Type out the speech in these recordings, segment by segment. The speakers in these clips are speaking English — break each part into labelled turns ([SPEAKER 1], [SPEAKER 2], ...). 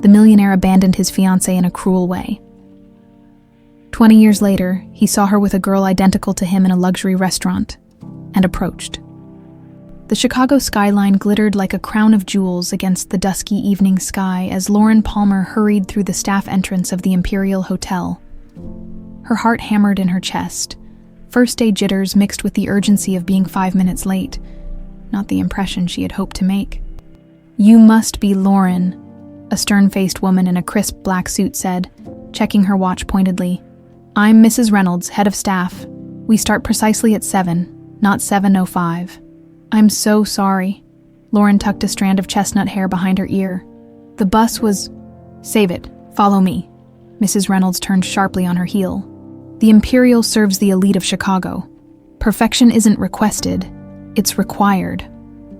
[SPEAKER 1] The millionaire abandoned his fiancée in a cruel way. 20 years later, he saw her with a girl identical to him in a luxury restaurant, and approached. The Chicago skyline glittered like a crown of jewels against the dusky evening sky as Lauren Palmer hurried through the staff entrance of the Imperial Hotel. Her heart hammered in her chest, first-day jitters mixed with the urgency of being 5 minutes late, not the impression she had hoped to make. "You must be Lauren," a stern-faced woman in a crisp black suit said, checking her watch pointedly. "I'm Mrs. Reynolds, head of staff. We start precisely at 7, not 7:05. "I'm so sorry." Lauren tucked a strand of chestnut hair behind her ear. "The bus was—" "Save it. Follow me." Mrs. Reynolds turned sharply on her heel. "The Imperial serves the elite of Chicago. Perfection isn't requested, it's required."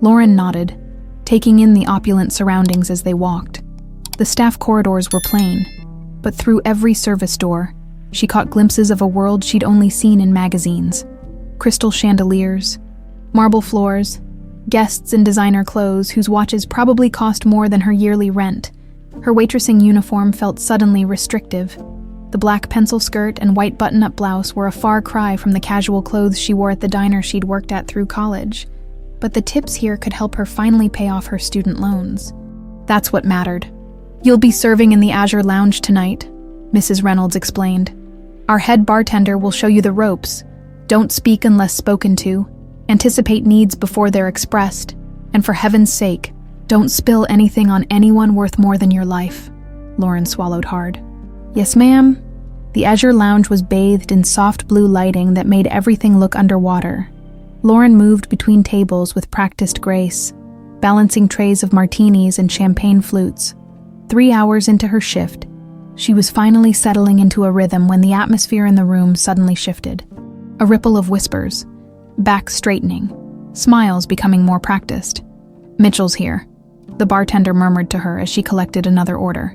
[SPEAKER 1] Lauren nodded, taking in the opulent surroundings as they walked. The staff corridors were plain, but through every service door, she caught glimpses of a world she'd only seen in magazines. Crystal chandeliers, marble floors, guests in designer clothes whose watches probably cost more than her yearly rent. Her waitressing uniform felt suddenly restrictive. The black pencil skirt and white button-up blouse were a far cry from the casual clothes she wore at the diner she'd worked at through college. But the tips here could help her finally pay off her student loans. That's what mattered. "You'll be serving in the Azure Lounge tonight," Mrs. Reynolds explained. "Our head bartender will show you the ropes. Don't speak unless spoken to. Anticipate needs before they're expressed. And for heaven's sake, don't spill anything on anyone worth more than your life." Lauren swallowed hard. "Yes, ma'am." The Azure Lounge was bathed in soft blue lighting that made everything look underwater. Lauren moved between tables with practiced grace, balancing trays of martinis and champagne flutes. 3 hours into her shift, she was finally settling into a rhythm when the atmosphere in the room suddenly shifted. A ripple of whispers, back straightening, smiles becoming more practiced. "Mitchell's here," the bartender murmured to her as she collected another order.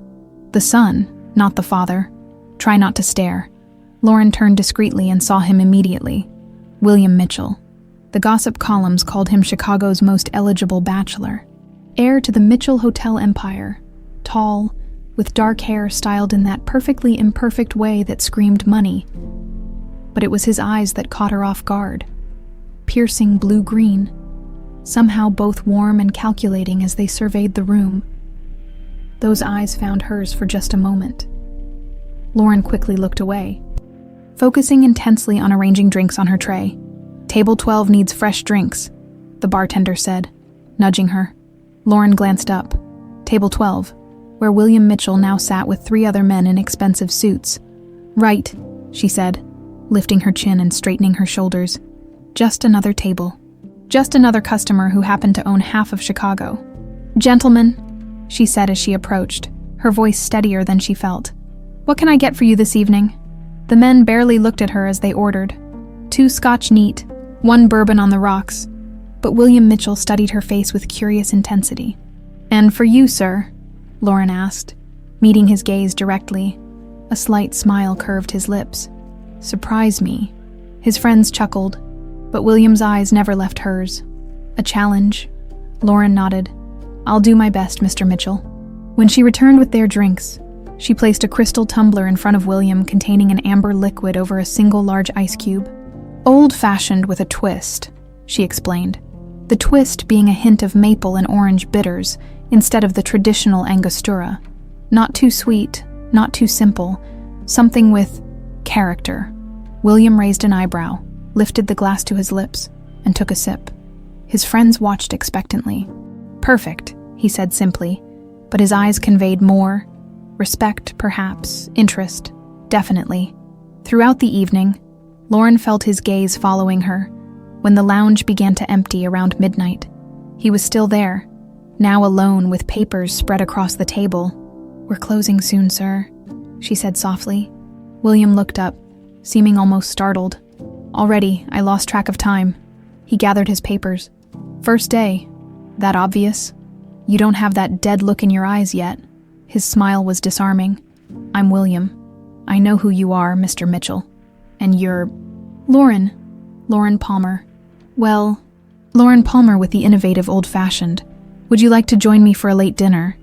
[SPEAKER 1] "The son, not the father. Try not to stare." Lauren turned discreetly and saw him immediately. William Mitchell. The gossip columns called him Chicago's most eligible bachelor. Heir to the Mitchell Hotel empire. Tall, with dark hair styled in that perfectly imperfect way that screamed money. But it was his eyes that caught her off guard. Piercing blue-green, somehow both warm and calculating as they surveyed the room. Those eyes found hers for just a moment. Lauren quickly looked away, focusing intensely on arranging drinks on her tray. "Table 12 needs fresh drinks," the bartender said, nudging her. Lauren glanced up. Table 12, where William Mitchell now sat with 3 other men in expensive suits. "Right," she said, lifting her chin and straightening her shoulders. "Just another table. Just another customer who happened to own half of Chicago." "Gentlemen," she said as she approached, her voice steadier than she felt. "What can I get for you this evening?" The men barely looked at her as they ordered. 2 Scotch neat, 1 bourbon on the rocks. But William Mitchell studied her face with curious intensity. "And for you, sir?" Lauren asked, meeting his gaze directly. A slight smile curved his lips. "Surprise me." His friends chuckled, but William's eyes never left hers. "A challenge?" Lauren nodded. "I'll do my best, Mr. Mitchell." When she returned with their drinks, she placed a crystal tumbler in front of William containing an amber liquid over a single large ice cube. "Old-fashioned with a twist," she explained. The twist being a hint of maple and orange bitters instead of the traditional Angostura. Not too sweet, not too simple, something with character. William raised an eyebrow, lifted the glass to his lips, and took a sip. His friends watched expectantly. "Perfect," he said simply, but his eyes conveyed more. Respect, perhaps, interest, definitely. Throughout the evening, Lauren felt his gaze following her. When the lounge began to empty around midnight, he was still there, now alone with papers spread across the table. "We're closing soon, sir," she said softly. William looked up, seeming almost startled. "Already, I lost track of time." He gathered his papers. "First day. That obvious? You don't have that dead look in your eyes yet." His smile was disarming. "I'm William. I know who you are, Mr. Mitchell. And you're—" "Lauren. Lauren Palmer." "Well, Lauren Palmer with the innovative old-fashioned. Would you like to join me for a late dinner?"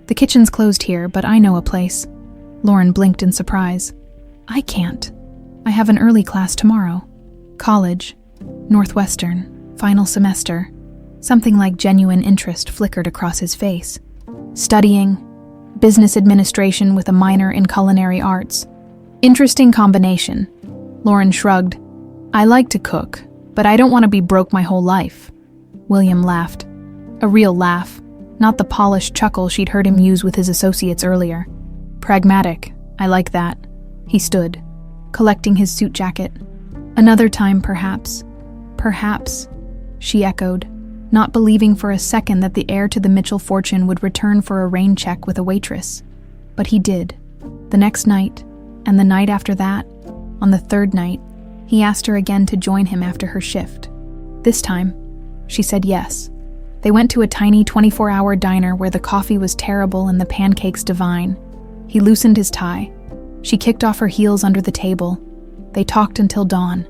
[SPEAKER 1] The kitchen's closed here, but I know a place. Lauren blinked in surprise. I can't. I have an early class tomorrow. College. Northwestern. Final semester. Something like genuine interest flickered across his face. Studying. Business administration with a minor in culinary arts. Interesting combination. Lauren shrugged. I like to cook, but I don't want to be broke my whole life. William laughed. A real laugh, not the polished chuckle she'd heard him use with his associates earlier. Pragmatic. I like that. He stood, collecting his suit jacket. Another time, perhaps. Perhaps, she echoed, not believing for a second that the heir to the Mitchell fortune would return for a rain check with a waitress. But he did. The next night, and the night after that, on the third night, he asked her again to join him after her shift. This time, she said yes. They went to a tiny 24-hour diner where the coffee was terrible and the pancakes divine. He loosened his tie. She kicked off her heels under the table. They talked until dawn,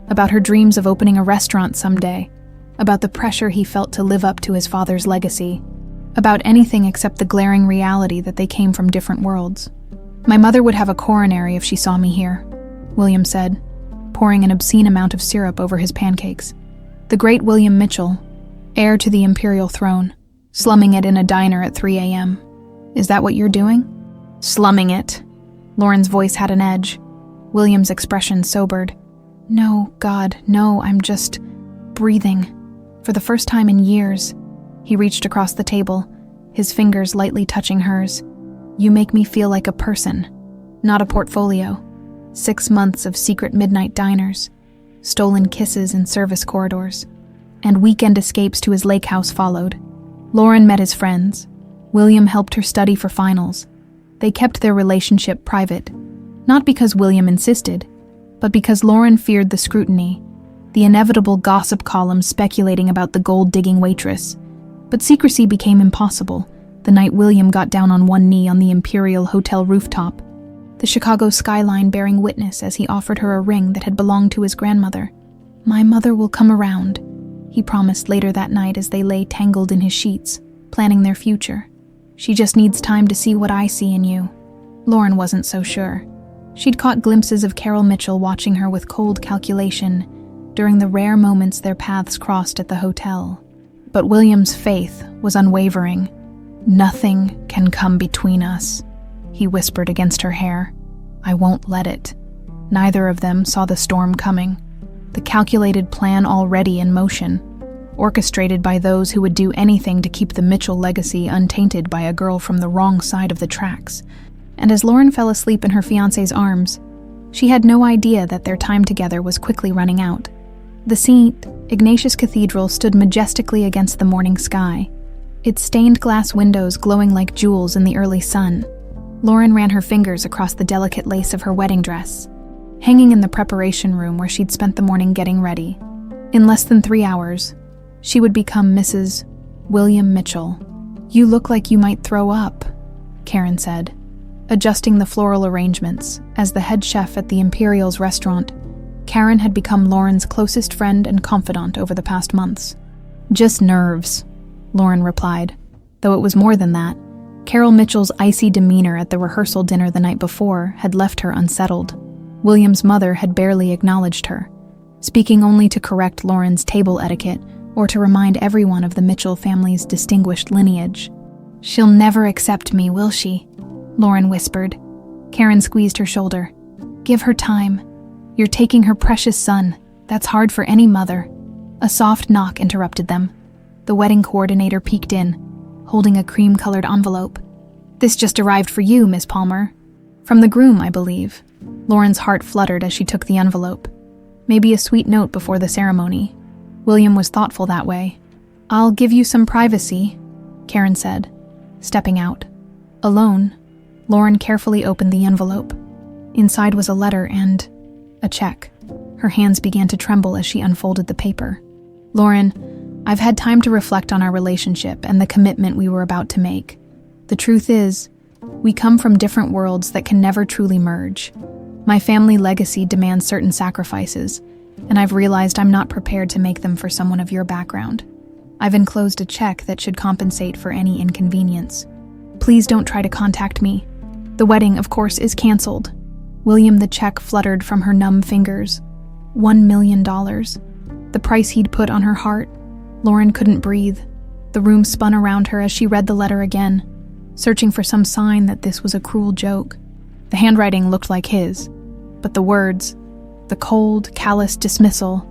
[SPEAKER 1] about her dreams of opening a restaurant someday, about the pressure he felt to live up to his father's legacy, about anything except the glaring reality that they came from different worlds. My mother would have a coronary if she saw me here, William said, pouring an obscene amount of syrup over his pancakes. The great William Mitchell, heir to the imperial throne, slumming it in a diner at 3 a.m. Is that what you're doing? Slumming it. Lauren's voice had an edge. William's expression sobered. No, God, no, I'm just breathing. For the first time in years, he reached across the table, his fingers lightly touching hers. You make me feel like a person, not a portfolio. 6 months of secret midnight diners, stolen kisses in service corridors, and weekend escapes to his lake house followed. Lauren met his friends. William helped her study for finals. They kept their relationship private, not because William insisted, but because Lauren feared the scrutiny, the inevitable gossip columns speculating about the gold-digging waitress. But secrecy became impossible the night William got down on one knee on the Imperial Hotel rooftop, the Chicago skyline bearing witness as he offered her a ring that had belonged to his grandmother. My mother will come around, he promised later that night as they lay tangled in his sheets, planning their future. She just needs time to see what I see in you. Lauren wasn't so sure. She'd caught glimpses of Carol Mitchell watching her with cold calculation during the rare moments their paths crossed at the hotel. But William's faith was unwavering. Nothing can come between us, he whispered against her hair. I won't let it. Neither of them saw the storm coming, the calculated plan already in motion, orchestrated by those who would do anything to keep the Mitchell legacy untainted by a girl from the wrong side of the tracks. And as Lauren fell asleep in her fiancé's arms, she had no idea that their time together was quickly running out. The St. Ignatius Cathedral stood majestically against the morning sky, its stained glass windows glowing like jewels in the early sun. Lauren ran her fingers across the delicate lace of her wedding dress, hanging in the preparation room where she'd spent the morning getting ready. In less than 3 hours, she would become Mrs. William Mitchell. You look like you might throw up, Karen said, adjusting the floral arrangements. As the head chef at the Imperial's restaurant, Karen had become Lauren's closest friend and confidant over the past months. Just nerves, Lauren replied, though it was more than that. Carol Mitchell's icy demeanor at the rehearsal dinner the night before had left her unsettled. William's mother had barely acknowledged her, speaking only to correct Lauren's table etiquette or to remind everyone of the Mitchell family's distinguished lineage. She'll never accept me, will she? Lauren whispered. Karen squeezed her shoulder. Give her time. You're taking her precious son. That's hard for any mother. A soft knock interrupted them. The wedding coordinator peeked in, holding a cream-colored envelope. This just arrived for you, Miss Palmer. From the groom, I believe. Lauren's heart fluttered as she took the envelope. Maybe a sweet note before the ceremony. William was thoughtful that way. I'll give you some privacy, Karen said, stepping out. Alone, Lauren carefully opened the envelope. Inside was a letter and a check. Her hands began to tremble as she unfolded the paper. Lauren, I've had time to reflect on our relationship and the commitment we were about to make. The truth is, we come from different worlds that can never truly merge. My family legacy demands certain sacrifices, and I've realized I'm not prepared to make them for someone of your background. I've enclosed a check that should compensate for any inconvenience. Please don't try to contact me. The wedding, of course, is canceled. William, the check fluttered from her numb fingers. $1 million. The price he'd put on her heart. Lauren couldn't breathe. The room spun around her as she read the letter again, searching for some sign that this was a cruel joke. The handwriting looked like his, but the words, the cold, callous dismissal,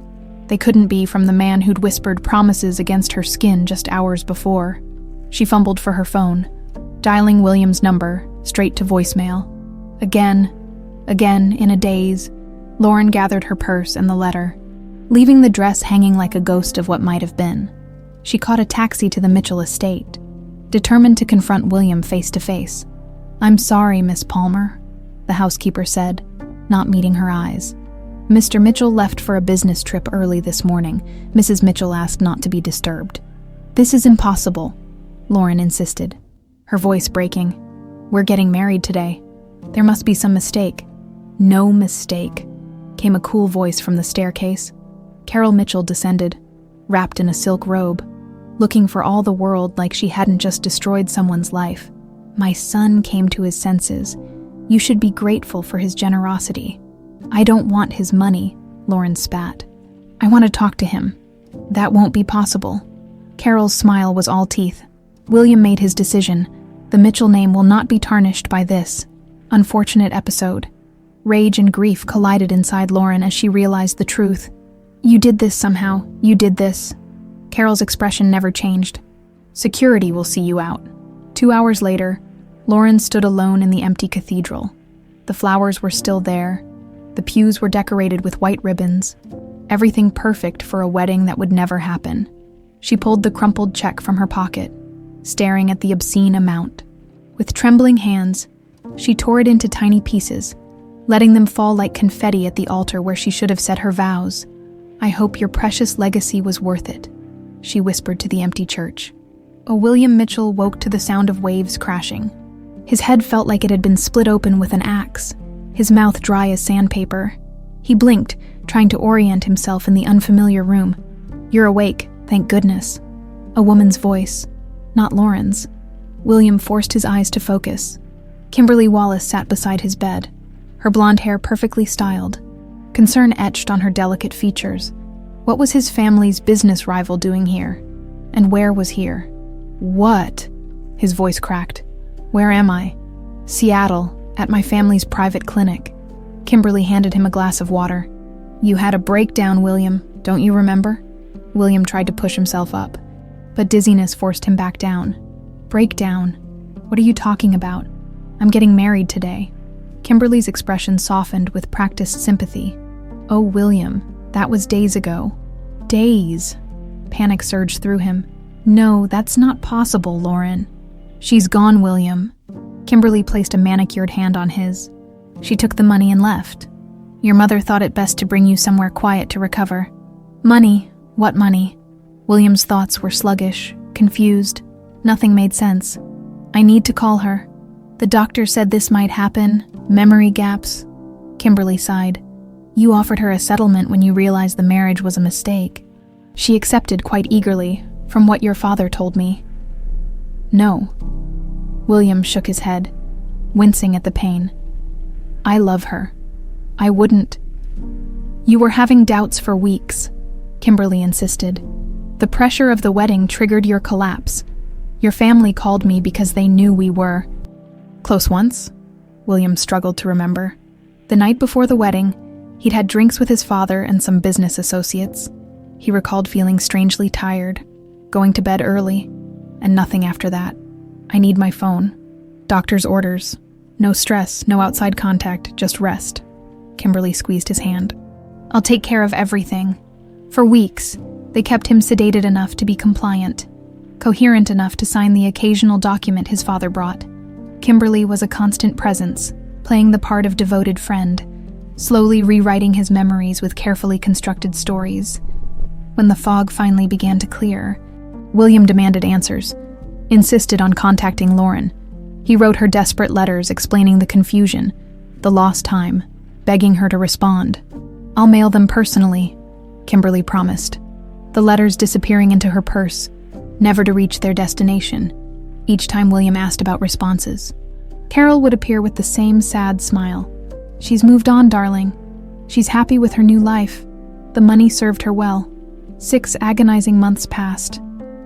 [SPEAKER 1] they couldn't be from the man who'd whispered promises against her skin just hours before. She fumbled for her phone, dialing William's number, straight to voicemail. Again, in a daze, Lauren gathered her purse and the letter, leaving the dress hanging like a ghost of what might have been. She caught a taxi to the Mitchell estate, determined to confront William face to face. "I'm sorry, Miss Palmer," the housekeeper said, not meeting her eyes. "Mr. Mitchell left for a business trip early this morning. Mrs. Mitchell asked not to be disturbed." "This is impossible," Lauren insisted, her voice breaking. "We're getting married today. There must be some mistake." "No mistake," came a cool voice from the staircase. Carol Mitchell descended, wrapped in a silk robe, looking for all the world like she hadn't just destroyed someone's life. "My son came to his senses. You should be grateful for his generosity." "I don't want his money," Lauren spat. "I want to talk to him." "That won't be possible." Carol's smile was all teeth. William made his decision. The Mitchell name will not be tarnished by this unfortunate episode. Rage and grief collided inside Lauren as she realized the truth. "You did this somehow. You did this." Carol's expression never changed. "Security will see you out." 2 hours later, Lauren stood alone in the empty cathedral. The flowers were still there. The pews were decorated with white ribbons. Everything perfect for a wedding that would never happen. She pulled the crumpled check from her pocket, staring at the obscene amount. With trembling hands, she tore it into tiny pieces, letting them fall like confetti at the altar where she should have said her vows. "I hope your precious legacy was worth it," she whispered to the empty church. William Mitchell woke to the sound of waves crashing. His head felt like it had been split open with an axe, his mouth dry as sandpaper. He blinked, trying to orient himself in the unfamiliar room. "You're awake, thank goodness." A woman's voice, not Lauren's. William forced his eyes to focus. Kimberly Wallace sat beside his bed, her blonde hair perfectly styled, concern etched on her delicate features. What was his family's business rival doing here? And where was here? "What?" His voice cracked. "Where am I?" "Seattle, at my family's private clinic." Kimberly handed him a glass of water. "You had a breakdown, William, don't you remember?" William tried to push himself up, but dizziness forced him back down. "Breakdown? What are you talking about? I'm getting married today." Kimberly's expression softened with practiced sympathy. "Oh, William, that was days ago." "Days?" Panic surged through him. "No, that's not possible, Lauren." "She's gone, William." Kimberly placed a manicured hand on his. "She took the money and left. Your mother thought it best to bring you somewhere quiet to recover." "Money? What money?" William's thoughts were sluggish, confused. Nothing made sense. "I need to call her. The doctor said this might happen. Memory gaps." Kimberly sighed. "You offered her a settlement when you realized the marriage was a mistake." "She accepted quite eagerly, from what your father told me." "No." William shook his head, wincing at the pain. "I love her. I wouldn't." "You were having doubts for weeks," Kimberly insisted. "The pressure of the wedding triggered your collapse. Your family called me because they knew we were." "Close once?" William struggled to remember. The night before the wedding, he'd had drinks with his father and some business associates. He recalled feeling strangely tired, going to bed early, and nothing after that. "I need my phone. Doctor's orders. No stress, no outside contact, just rest." Kimberly squeezed his hand. "I'll take care of everything." For weeks, they kept him sedated enough to be compliant, coherent enough to sign the occasional document his father brought. Kimberly was a constant presence, playing the part of devoted friend, slowly rewriting his memories with carefully constructed stories. When the fog finally began to clear, William demanded answers, insisted on contacting Lauren. He wrote her desperate letters explaining the confusion, the lost time, begging her to respond. "I'll mail them personally," Kimberly promised, the letters disappearing into her purse, never to reach their destination. each time William asked about responses. Carol would appear with the same sad smile. "She's moved on, darling. She's happy with her new life. The money served her well." 6 agonizing months passed.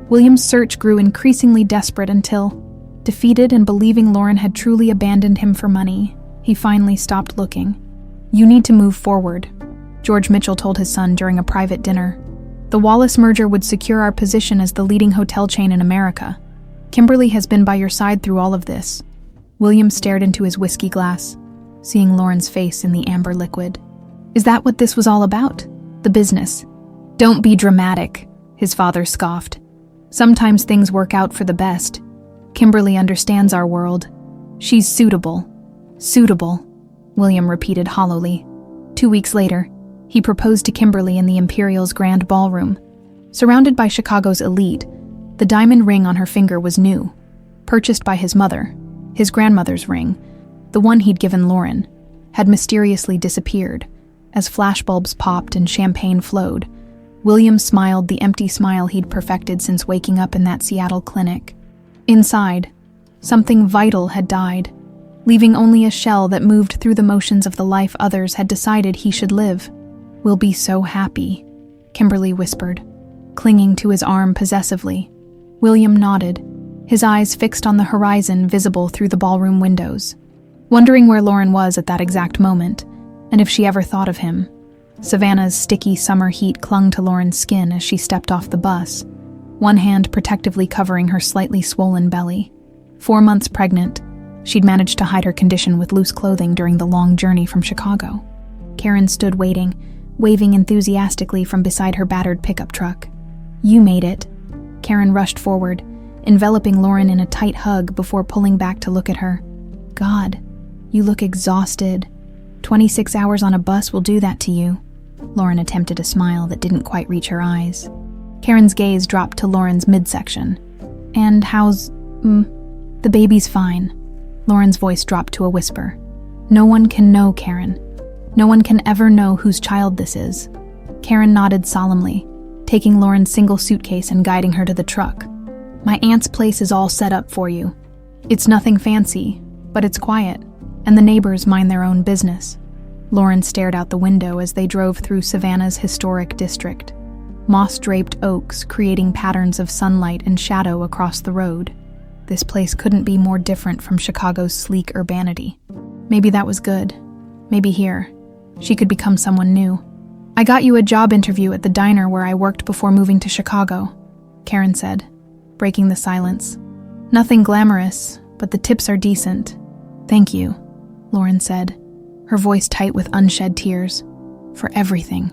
[SPEAKER 1] William's search grew increasingly desperate until, defeated and believing Lauren had truly abandoned him for money, he finally stopped looking. "You need to move forward," George Mitchell told his son during a private dinner. "The Wallace merger would secure our position as the leading hotel chain in America. Kimberly has been by your side through all of this." William stared into his whiskey glass, seeing Lauren's face in the amber liquid. "Is that what this was all about? The business?" "Don't be dramatic," his father scoffed. "Sometimes things work out for the best. Kimberly understands our world. She's suitable." "Suitable," William repeated hollowly. 2 weeks later, he proposed to Kimberly in the Imperial's grand ballroom. Surrounded by Chicago's elite, the diamond ring on her finger was new, purchased by his mother. His grandmother's ring, the one he'd given Lauren, had mysteriously disappeared. As flashbulbs popped and champagne flowed, William smiled the empty smile he'd perfected since waking up in that Seattle clinic. Inside, something vital had died, leaving only a shell that moved through the motions of the life others had decided he should live. "We'll be so happy," Kimberly whispered, clinging to his arm possessively. William nodded, his eyes fixed on the horizon visible through the ballroom windows. Wondering where Lauren was at that exact moment, and if she ever thought of him, Savannah's sticky summer heat clung to Lauren's skin as she stepped off the bus, one hand protectively covering her slightly swollen belly. 4 months pregnant, she'd managed to hide her condition with loose clothing during the long journey from Chicago. Karen stood waiting, waving enthusiastically from beside her battered pickup truck. "You made it." Karen rushed forward, enveloping Lauren in a tight hug before pulling back to look at her. "God, you look exhausted. 26 hours on a bus will do that to you." Lauren attempted a smile that didn't quite reach her eyes. Karen's gaze dropped to Lauren's midsection. "And how's... the baby's fine." Lauren's voice dropped to a whisper. "No one can know, Karen. No one can ever know whose child this is." Karen nodded solemnly, taking Lauren's single suitcase and guiding her to the truck. "My aunt's place is all set up for you. It's nothing fancy, but it's quiet, and the neighbors mind their own business." Lauren stared out the window as they drove through Savannah's historic district, moss-draped oaks creating patterns of sunlight and shadow across the road. This place couldn't be more different from Chicago's sleek urbanity. Maybe that was good. Maybe here, she could become someone new. "I got you a job interview at the diner where I worked before moving to Chicago," Karen said, breaking the silence. "Nothing glamorous, but the tips are decent." "Thank you," Lauren said, her voice tight with unshed tears. "For everything."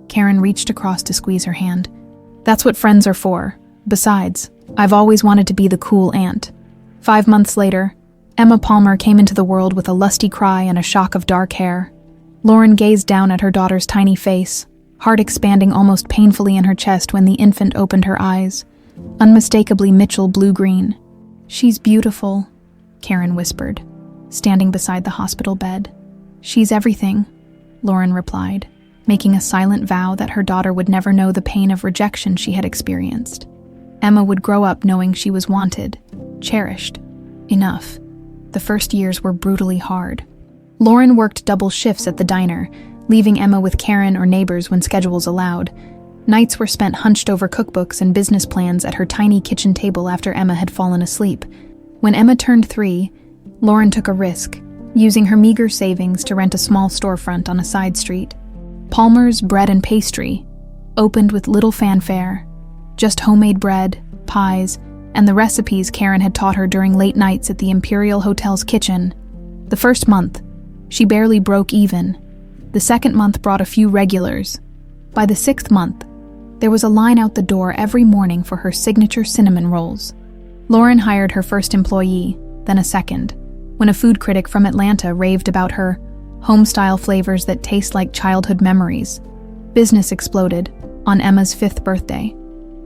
[SPEAKER 1] Karen reached across to squeeze her hand. "That's what friends are for. Besides, I've always wanted to be the cool aunt." 5 months later, Emma Palmer came into the world with a lusty cry and a shock of dark hair. Lauren gazed down at her daughter's tiny face, heart expanding almost painfully in her chest when the infant opened her eyes, unmistakably Mitchell blue-green. "She's beautiful," Karen whispered, standing beside the hospital bed. "She's everything," Lauren replied, making a silent vow that her daughter would never know the pain of rejection she had experienced. Emma would grow up knowing she was wanted, cherished. Enough. The first years were brutally hard. Lauren worked double shifts at the diner, leaving Emma with Karen or neighbors when schedules allowed. Nights were spent hunched over cookbooks and business plans at her tiny kitchen table after Emma had fallen asleep. When Emma turned 3, Lauren took a risk, using her meager savings to rent a small storefront on a side street. Palmer's Bread and Pastry opened with little fanfare, just homemade bread, pies, and the recipes Karen had taught her during late nights at the Imperial Hotel's kitchen. The first month, she barely broke even. The second month brought a few regulars. By the 6th month, there was a line out the door every morning for her signature cinnamon rolls. Lauren hired her first employee, then a second, when a food critic from Atlanta raved about her home-style flavors that taste like childhood memories. Business exploded on Emma's 5th birthday.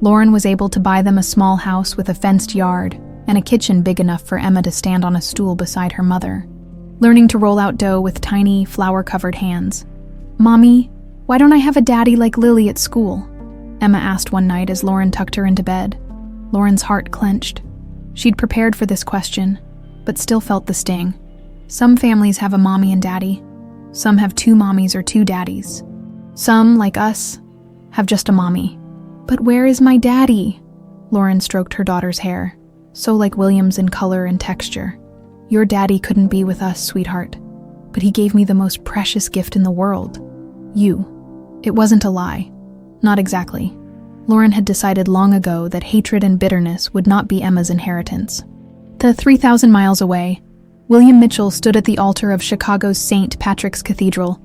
[SPEAKER 1] Lauren was able to buy them a small house with a fenced yard and a kitchen big enough for Emma to stand on a stool beside her mother, learning to roll out dough with tiny, flour-covered hands. "Mommy, why don't I have a daddy like Lily at school?" Emma asked one night as Lauren tucked her into bed. Lauren's heart clenched. She'd prepared for this question, but still felt the sting. Some families have a mommy and daddy. Some have two mommies or two daddies. Some, like us, have just a mommy. But where is my daddy? Lauren stroked her daughter's hair, so like William's in color and texture. Your daddy couldn't be with us, sweetheart, but he gave me the most precious gift in the world. You. It wasn't a lie. Not exactly. Lauren had decided long ago that hatred and bitterness would not be Emma's inheritance. 3,000 miles away, William Mitchell stood at the altar of Chicago's St. Patrick's Cathedral,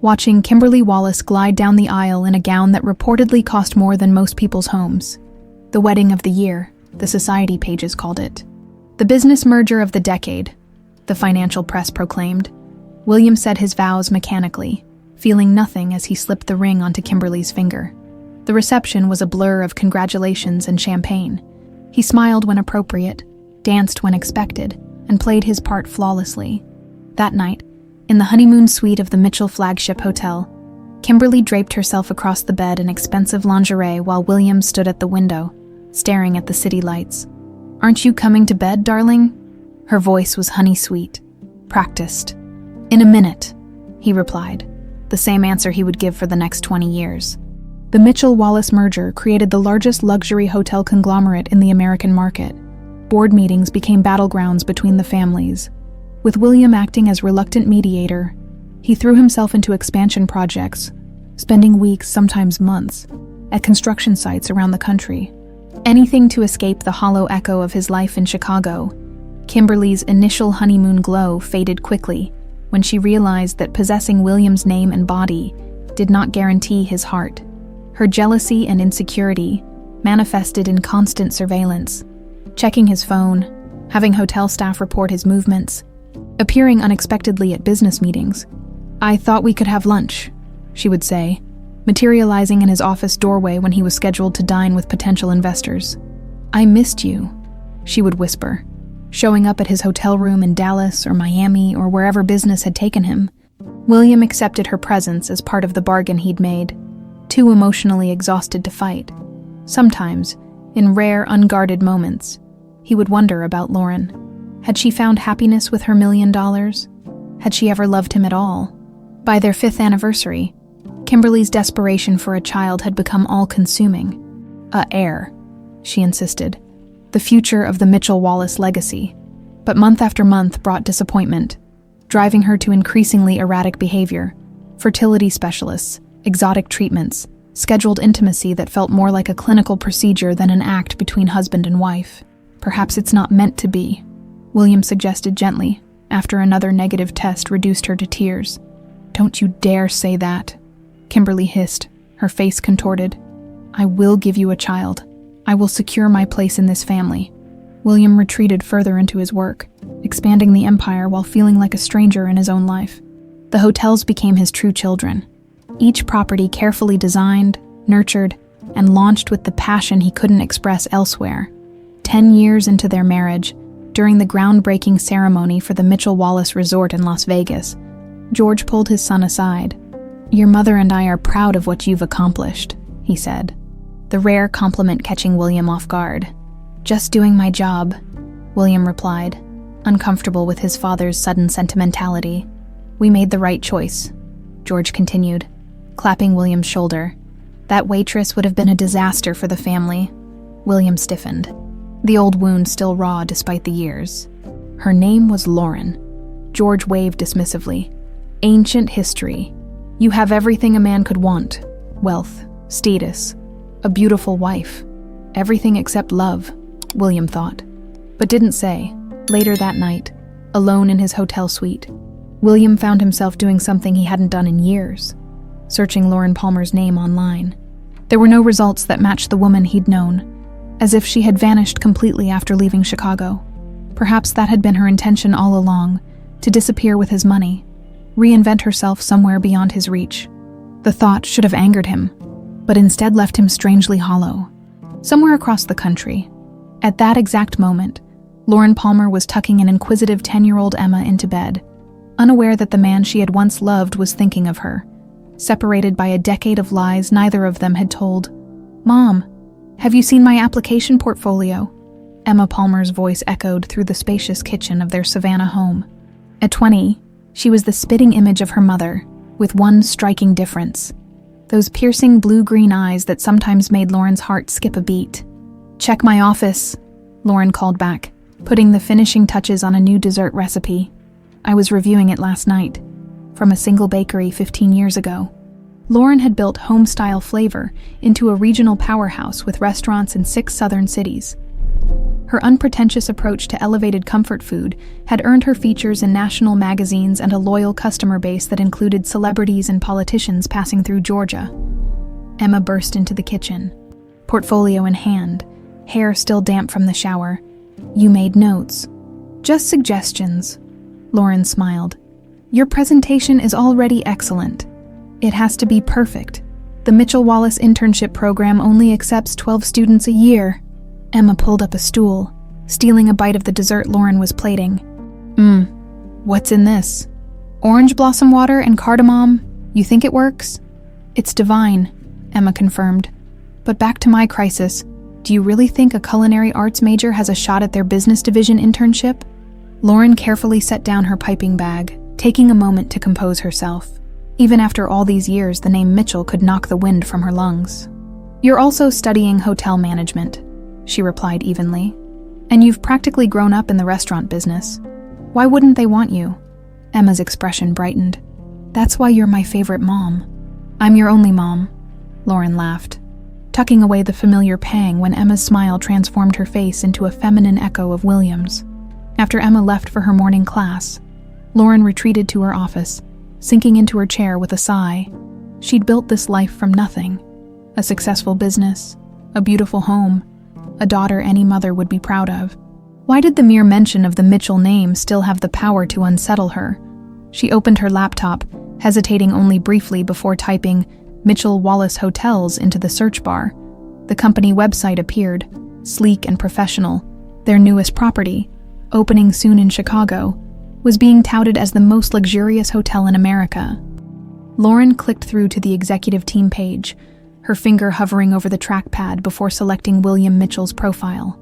[SPEAKER 1] watching Kimberly Wallace glide down the aisle in a gown that reportedly cost more than most people's homes. The wedding of the year, the society pages called it. The business merger of the decade, the financial press proclaimed. William said his vows mechanically, feeling nothing as he slipped the ring onto Kimberly's finger. The reception was a blur of congratulations and champagne. He smiled when appropriate, danced when expected, and played his part flawlessly. That night, in the honeymoon suite of the Mitchell flagship hotel, Kimberly draped herself across the bed in expensive lingerie while William stood at the window, staring at the city lights. "Aren't you coming to bed, darling?" Her voice was honey-sweet, practiced. "In a minute," he replied, the same answer he would give for the next 20 years. The Mitchell-Wallace merger created the largest luxury hotel conglomerate in the American market. Board meetings became battlegrounds between the families. With William acting as reluctant mediator, he threw himself into expansion projects, spending weeks, sometimes months, at construction sites around the country. Anything to escape the hollow echo of his life in Chicago. Kimberly's initial honeymoon glow faded quickly when she realized that possessing William's name and body did not guarantee his heart. Her jealousy and insecurity manifested in constant surveillance, checking his phone, having hotel staff report his movements, appearing unexpectedly at business meetings. "I thought we could have lunch," she would say, materializing in his office doorway when he was scheduled to dine with potential investors. "I missed you," she would whisper, showing up at his hotel room in Dallas or Miami or wherever business had taken him. William accepted her presence as part of the bargain he'd made, too emotionally exhausted to fight. Sometimes, in rare, unguarded moments, he would wonder about Lauren. Had she found happiness with her $1 million? Had she ever loved him at all? By their 5th anniversary, Kimberly's desperation for a child had become all-consuming. "A heir," she insisted. The future of the Mitchell-Wallace legacy. But month after month brought disappointment, driving her to increasingly erratic behavior, fertility specialists, exotic treatments, scheduled intimacy that felt more like a clinical procedure than an act between husband and wife. "Perhaps it's not meant to be," William suggested gently, after another negative test reduced her to tears. "Don't you dare say that," Kimberly hissed, her face contorted. "I will give you a child. I will secure my place in this family." William retreated further into his work, expanding the empire while feeling like a stranger in his own life. The hotels became his true children. Each property carefully designed, nurtured, and launched with the passion he couldn't express elsewhere. 10 years into their marriage, during the groundbreaking ceremony for the Mitchell-Wallace Resort in Las Vegas, George pulled his son aside. "Your mother and I are proud of what you've accomplished," he said, the rare compliment catching William off guard. "Just doing my job," William replied, uncomfortable with his father's sudden sentimentality. "We made the right choice," George continued, clapping William's shoulder. "That waitress would have been a disaster for the family." William stiffened, the old wound still raw despite the years. "Her name was Lauren," George waved dismissively. "Ancient history. You have everything a man could want. Wealth, status, a beautiful wife. Everything except love," William thought, but didn't say. Later that night, alone in his hotel suite, William found himself doing something he hadn't done in years, searching Lauren Palmer's name online. There were no results that matched the woman he'd known, as if she had vanished completely after leaving Chicago. Perhaps that had been her intention all along, to disappear with his money, reinvent herself somewhere beyond his reach. The thought should have angered him, but instead left him strangely hollow. Somewhere across the country, at that exact moment, Lauren Palmer was tucking an inquisitive 10-year-old Emma into bed, unaware that the man she had once loved was thinking of her. Separated by a decade of lies neither of them had told. "Mom, have you seen my application portfolio?" Emma Palmer's voice echoed through the spacious kitchen of their Savannah home. At 20, she was the spitting image of her mother, with one striking difference: those piercing blue-green eyes that sometimes made Lauren's heart skip a beat. "Check my office," Lauren called back, putting the finishing touches on a new dessert recipe. "I was reviewing it last night, from a single bakery 15 years ago." Lauren had built home-style flavor into a regional powerhouse with restaurants in 6 southern cities. Her unpretentious approach to elevated comfort food had earned her features in national magazines and a loyal customer base that included celebrities and politicians passing through Georgia. Emma burst into the kitchen, portfolio in hand, hair still damp from the shower. "You made notes." "Just suggestions," Lauren smiled. "Your presentation is already excellent. It has to be perfect. The Mitchell-Wallace internship program only accepts 12 students a year." Emma pulled up a stool, stealing a bite of the dessert Lauren was plating. What's in this? Orange blossom water and cardamom? You think it works?" "It's divine," Emma confirmed. "But back to my crisis. Do you really think a culinary arts major has a shot at their business division internship?" Lauren carefully set down her piping bag, taking a moment to compose herself. Even after all these years, the name Mitchell could knock the wind from her lungs. "You're also studying hotel management," she replied evenly. "And you've practically grown up in the restaurant business. Why wouldn't they want you?" Emma's expression brightened. "That's why you're my favorite mom." "I'm your only mom," Lauren laughed, tucking away the familiar pang when Emma's smile transformed her face into a feminine echo of William's. After Emma left for her morning class, Lauren retreated to her office, sinking into her chair with a sigh. She'd built this life from nothing. A successful business, a beautiful home, a daughter any mother would be proud of. Why did the mere mention of the Mitchell name still have the power to unsettle her? She opened her laptop, hesitating only briefly before typing Mitchell-Wallace Hotels into the search bar. The company website appeared, sleek and professional. Their newest property, opening soon in Chicago, was being touted as the most luxurious hotel in America. Lauren clicked through to the executive team page, her finger hovering over the trackpad before selecting William Mitchell's profile.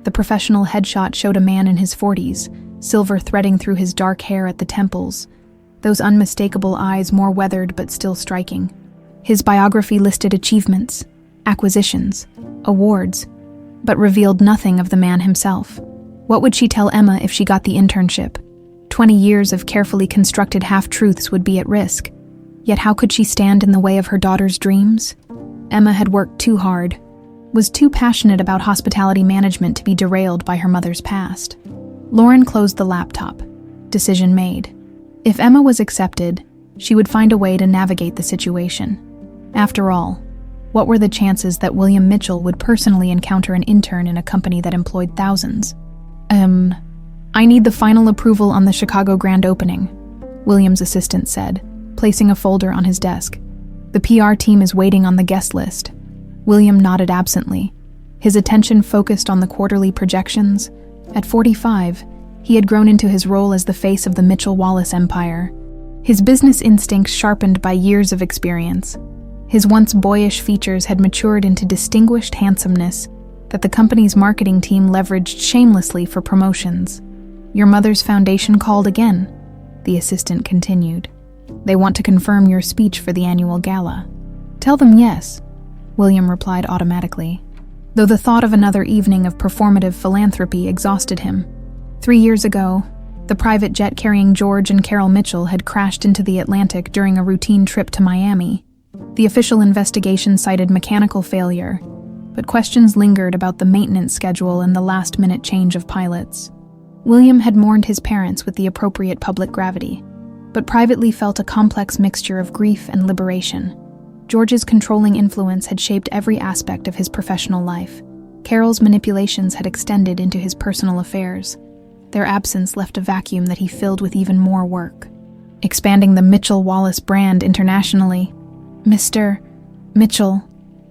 [SPEAKER 1] The professional headshot showed a man in his 40s, silver threading through his dark hair at the temples, those unmistakable eyes more weathered but still striking. His biography listed achievements, acquisitions, awards, but revealed nothing of the man himself. What would she tell Emma if she got the internship? 20 years of carefully constructed half-truths would be at risk. Yet how could she stand in the way of her daughter's dreams? Emma had worked too hard, was too passionate about hospitality management to be derailed by her mother's past. Lauren closed the laptop. Decision made. If Emma was accepted, she would find a way to navigate the situation. After all, what were the chances that William Mitchell would personally encounter an intern in a company that employed thousands? I need the final approval on the Chicago grand opening," William's assistant said, placing a folder on his desk. "The PR team is waiting on the guest list." William nodded absently, his attention focused on the quarterly projections. At 45, he had grown into his role as the face of the Mitchell-Wallace empire, his business instincts sharpened by years of experience. His once boyish features had matured into distinguished handsomeness that the company's marketing team leveraged shamelessly for promotions. "Your mother's foundation called again," the assistant continued. "They want to confirm your speech for the annual gala." "Tell them yes," William replied automatically, though the thought of another evening of performative philanthropy exhausted him. 3 years ago, the private jet carrying George and Carol Mitchell had crashed into the Atlantic during a routine trip to Miami. The official investigation cited mechanical failure, but questions lingered about the maintenance schedule and the last-minute change of pilots. William had mourned his parents with the appropriate public gravity, but privately felt a complex mixture of grief and liberation. George's controlling influence had shaped every aspect of his professional life. Carol's manipulations had extended into his personal affairs. Their absence left a vacuum that he filled with even more work. Expanding the Mitchell-Wallace brand internationally. "Mr. Mitchell,"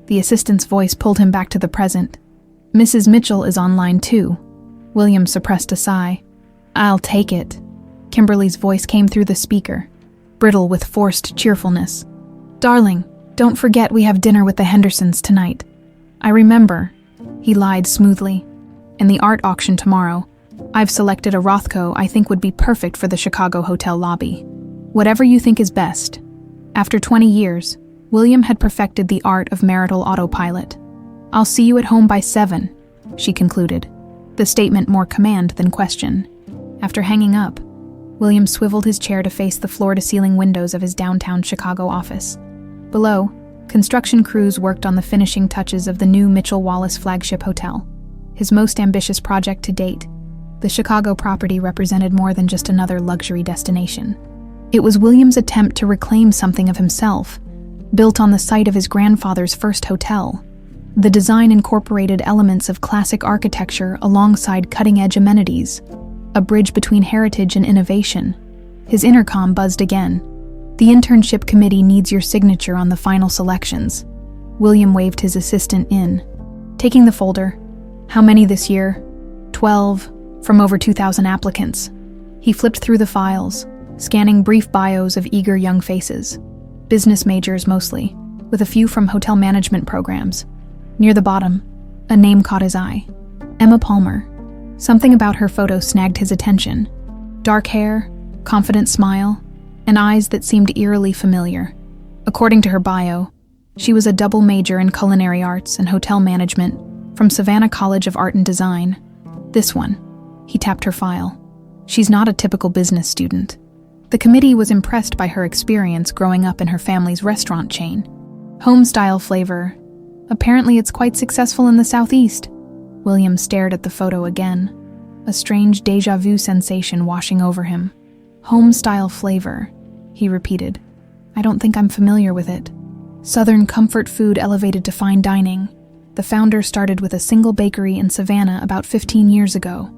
[SPEAKER 1] the assistant's voice pulled him back to the present. "Mrs. Mitchell is on line 2. William suppressed a sigh. "I'll take it." Kimberly's voice came through the speaker, brittle with forced cheerfulness. "Darling, don't forget we have dinner with the Hendersons tonight." "I remember," he lied smoothly. In the art auction tomorrow, I've selected a Rothko I think would be perfect for the Chicago hotel lobby. Whatever you think is best. After 20 years, William had perfected the art of marital autopilot. I'll see you at home by 7, she concluded, the statement more command than question. After hanging up, William swiveled his chair to face the floor-to-ceiling windows of his downtown Chicago office. Below, construction crews worked on the finishing touches of the new Mitchell Wallace flagship hotel, his most ambitious project to date. The Chicago property represented more than just another luxury destination. It was William's attempt to reclaim something of himself, built on the site of his grandfather's first hotel. The design incorporated elements of classic architecture alongside cutting-edge amenities, a bridge between heritage and innovation. His intercom buzzed again. The internship committee needs your signature on the final selections. William waved his assistant in. Taking the folder. How many this year? 12, from over 2,000 applicants. He flipped through the files, scanning brief bios of eager young faces. Business majors mostly, with a few from hotel management programs. Near the bottom, a name caught his eye. Emma Palmer. Something about her photo snagged his attention. Dark hair, confident smile, and eyes that seemed eerily familiar. According to her bio, she was a double major in culinary arts and hotel management from Savannah College of Art and Design. This one. He tapped her file. She's not a typical business student. The committee was impressed by her experience growing up in her family's restaurant chain. Home-style flavor. Apparently it's quite successful in the Southeast. William stared at the photo again, a strange déjà vu sensation washing over him. Home-style flavor, he repeated. I don't think I'm familiar with it. Southern comfort food elevated to fine dining. The founder started with a single bakery in Savannah about 15 years ago.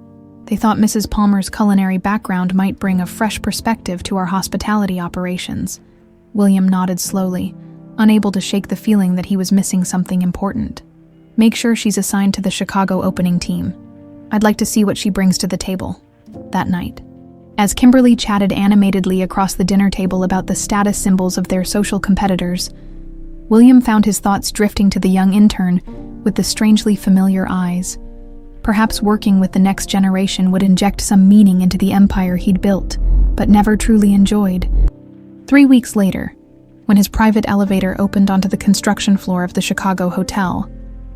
[SPEAKER 1] They thought Mrs. Palmer's culinary background might bring a fresh perspective to our hospitality operations. William nodded slowly, unable to shake the feeling that he was missing something important. Make sure she's assigned to the Chicago opening team. I'd like to see what she brings to the table. That night, as Kimberly chatted animatedly across the dinner table about the status symbols of their social competitors, William found his thoughts drifting to the young intern with the strangely familiar eyes. Perhaps working with the next generation would inject some meaning into the empire he'd built, but never truly enjoyed. 3 weeks later, when his private elevator opened onto the construction floor of the Chicago hotel,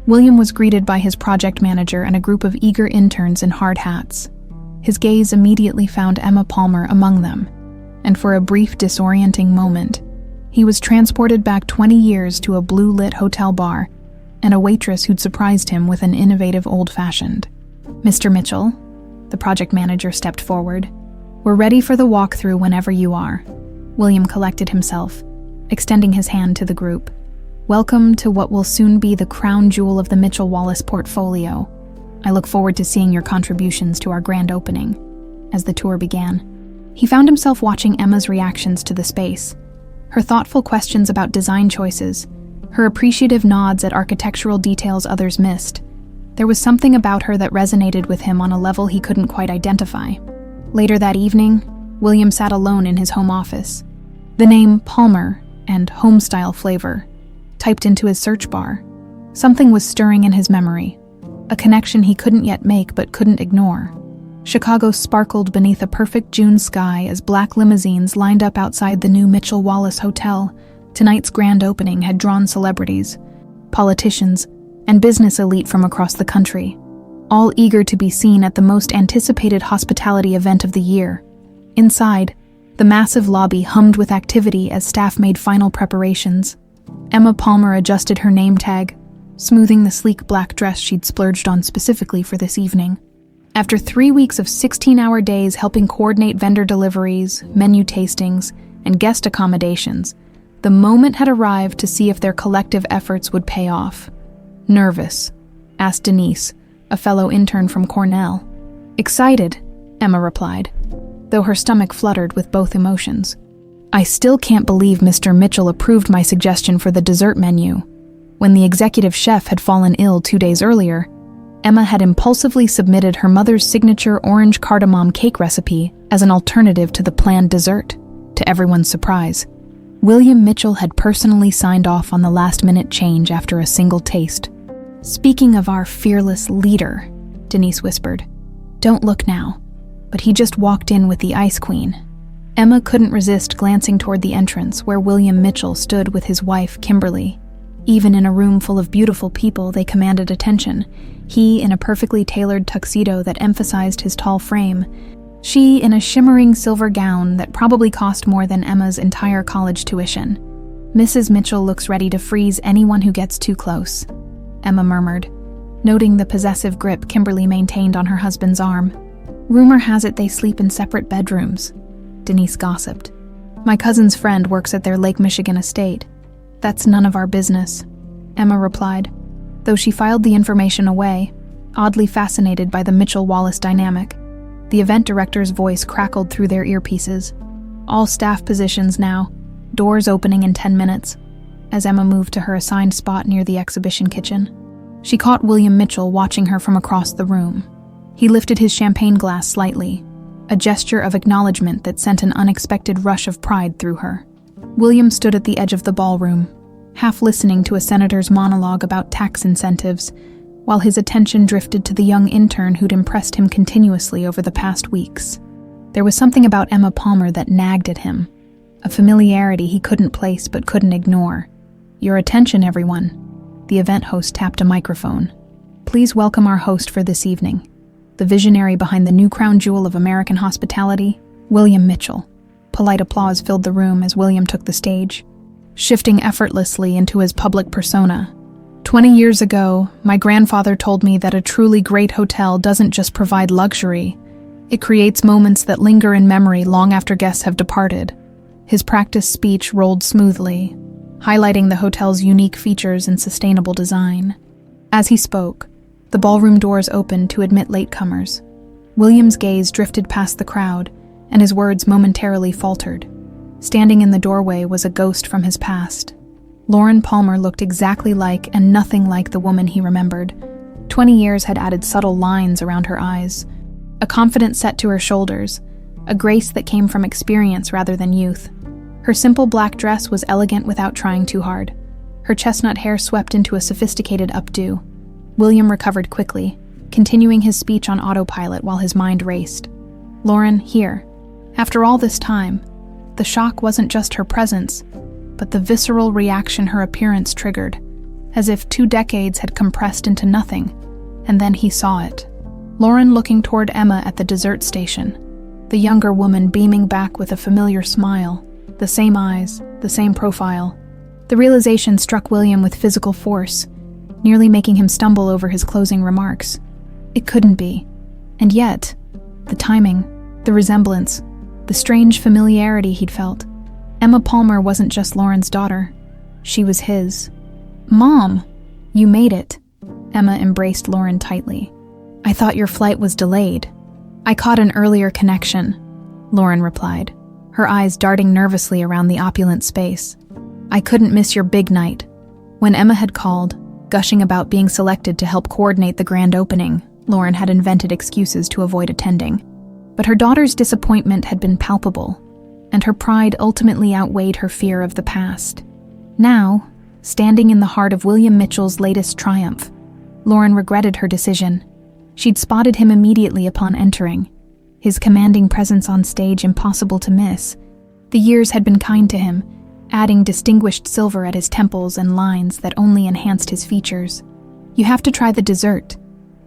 [SPEAKER 1] William was greeted by his project manager and a group of eager interns in hard hats. His gaze immediately found Emma Palmer among them, and for a brief disorienting moment, he was transported back 20 years to a blue-lit hotel bar and a waitress who'd surprised him with an innovative old-fashioned. Mr. Mitchell, the project manager stepped forward. We're ready for the walkthrough whenever you are. William collected himself, extending his hand to the group. Welcome to what will soon be the crown jewel of the Mitchell Wallace portfolio. I look forward to seeing your contributions to our grand opening. As the tour began, he found himself watching Emma's reactions to the space, her thoughtful questions about design choices, her appreciative nods at architectural details others missed. There was something about her that resonated with him on a level he couldn't quite identify. Later that evening, William sat alone in his home office. The name Palmer and home-style flavor typed into his search bar. Something was stirring in his memory, a connection he couldn't yet make but couldn't ignore. Chicago sparkled beneath a perfect June sky as black limousines lined up outside the new Mitchell Wallace Hotel. Tonight's grand opening had drawn celebrities, politicians, and business elite from across the country, all eager to be seen at the most anticipated hospitality event of the year. Inside, the massive lobby hummed with activity as staff made final preparations. Emma Palmer adjusted her name tag, smoothing the sleek black dress she'd splurged on specifically for this evening. After 3 weeks of 16-hour days helping coordinate vendor deliveries, menu tastings, and guest accommodations, the moment had arrived to see if their collective efforts would pay off. Nervous? Asked Denise, a fellow intern from Cornell. Excited, Emma replied, though her stomach fluttered with both emotions. I still can't believe Mr. Mitchell approved my suggestion for the dessert menu. When the executive chef had fallen ill 2 days earlier, Emma had impulsively submitted her mother's signature orange cardamom cake recipe as an alternative to the planned dessert. To everyone's surprise, William Mitchell had personally signed off on the last-minute change after a single taste. Speaking of our fearless leader, Denise whispered. "Don't look now." But he just walked in with the Ice Queen. Emma couldn't resist glancing toward the entrance where William Mitchell stood with his wife, Kimberly. Even in a room full of beautiful people, they commanded attention. He in a perfectly tailored tuxedo that emphasized his tall frame. She in a shimmering silver gown that probably cost more than Emma's entire college tuition. "Mrs. Mitchell looks ready to freeze anyone who gets too close," Emma murmured, noting the possessive grip Kimberly maintained on her husband's arm. "Rumor has it they sleep in separate bedrooms," Denise gossiped. "My cousin's friend works at their Lake Michigan estate." "That's none of our business," Emma replied, though she filed the information away, oddly fascinated by the Mitchell-Wallace dynamic. The event director's voice crackled through their earpieces. "All staff positions now. Doors opening in 10 minutes," as Emma moved to her assigned spot near the exhibition kitchen. She caught William Mitchell watching her from across the room. He lifted his champagne glass slightly, a gesture of acknowledgement that sent an unexpected rush of pride through her. William stood at the edge of the ballroom, half listening to a senator's monologue about tax incentives, while his attention drifted to the young intern who'd impressed him continuously over the past weeks. There was something about Emma Palmer that nagged at him, a familiarity he couldn't place but couldn't ignore. "Your attention, everyone." The event host tapped a microphone. "Please welcome our host for this evening, the visionary behind the new crown jewel of American hospitality, William Mitchell." Polite applause filled the room as William took the stage, shifting effortlessly into his public persona. 20 years ago, my grandfather told me that a truly great hotel doesn't just provide luxury, it creates moments that linger in memory long after guests have departed." His practiced speech rolled smoothly, highlighting the hotel's unique features and sustainable design. As he spoke, the ballroom doors opened to admit latecomers. William's gaze drifted past the crowd, and his words momentarily faltered. Standing in the doorway was a ghost from his past. Lauren Palmer looked exactly like and nothing like the woman he remembered. 20 years had added subtle lines around her eyes, a confidence set to her shoulders, a grace that came from experience rather than youth. Her simple black dress was elegant without trying too hard. Her chestnut hair swept into a sophisticated updo. William recovered quickly, continuing his speech on autopilot while his mind raced. "Lauren, here. After all this time, the shock wasn't just her presence, but the visceral reaction her appearance triggered, as if 2 decades had compressed into nothing, and then he saw it." Lauren looking toward Emma at the dessert station, the younger woman beaming back with a familiar smile, the same eyes, the same profile. The realization struck William with physical force, nearly making him stumble over his closing remarks. It couldn't be. And yet, the timing, the resemblance, the strange familiarity he'd felt. Emma Palmer wasn't just Lauren's daughter. She was his. "Mom, you made it." Emma embraced Lauren tightly. "I thought your flight was delayed." "I caught an earlier connection," Lauren replied, her eyes darting nervously around the opulent space. "I couldn't miss your big night." When Emma had called, gushing about being selected to help coordinate the grand opening, Lauren had invented excuses to avoid attending. But her daughter's disappointment had been palpable, and her pride ultimately outweighed her fear of the past. Now, standing in the heart of William Mitchell's latest triumph, Lauren regretted her decision. She'd spotted him immediately upon entering, his commanding presence on stage impossible to miss. The years had been kind to him, adding distinguished silver at his temples and lines that only enhanced his features. "You have to try the dessert,"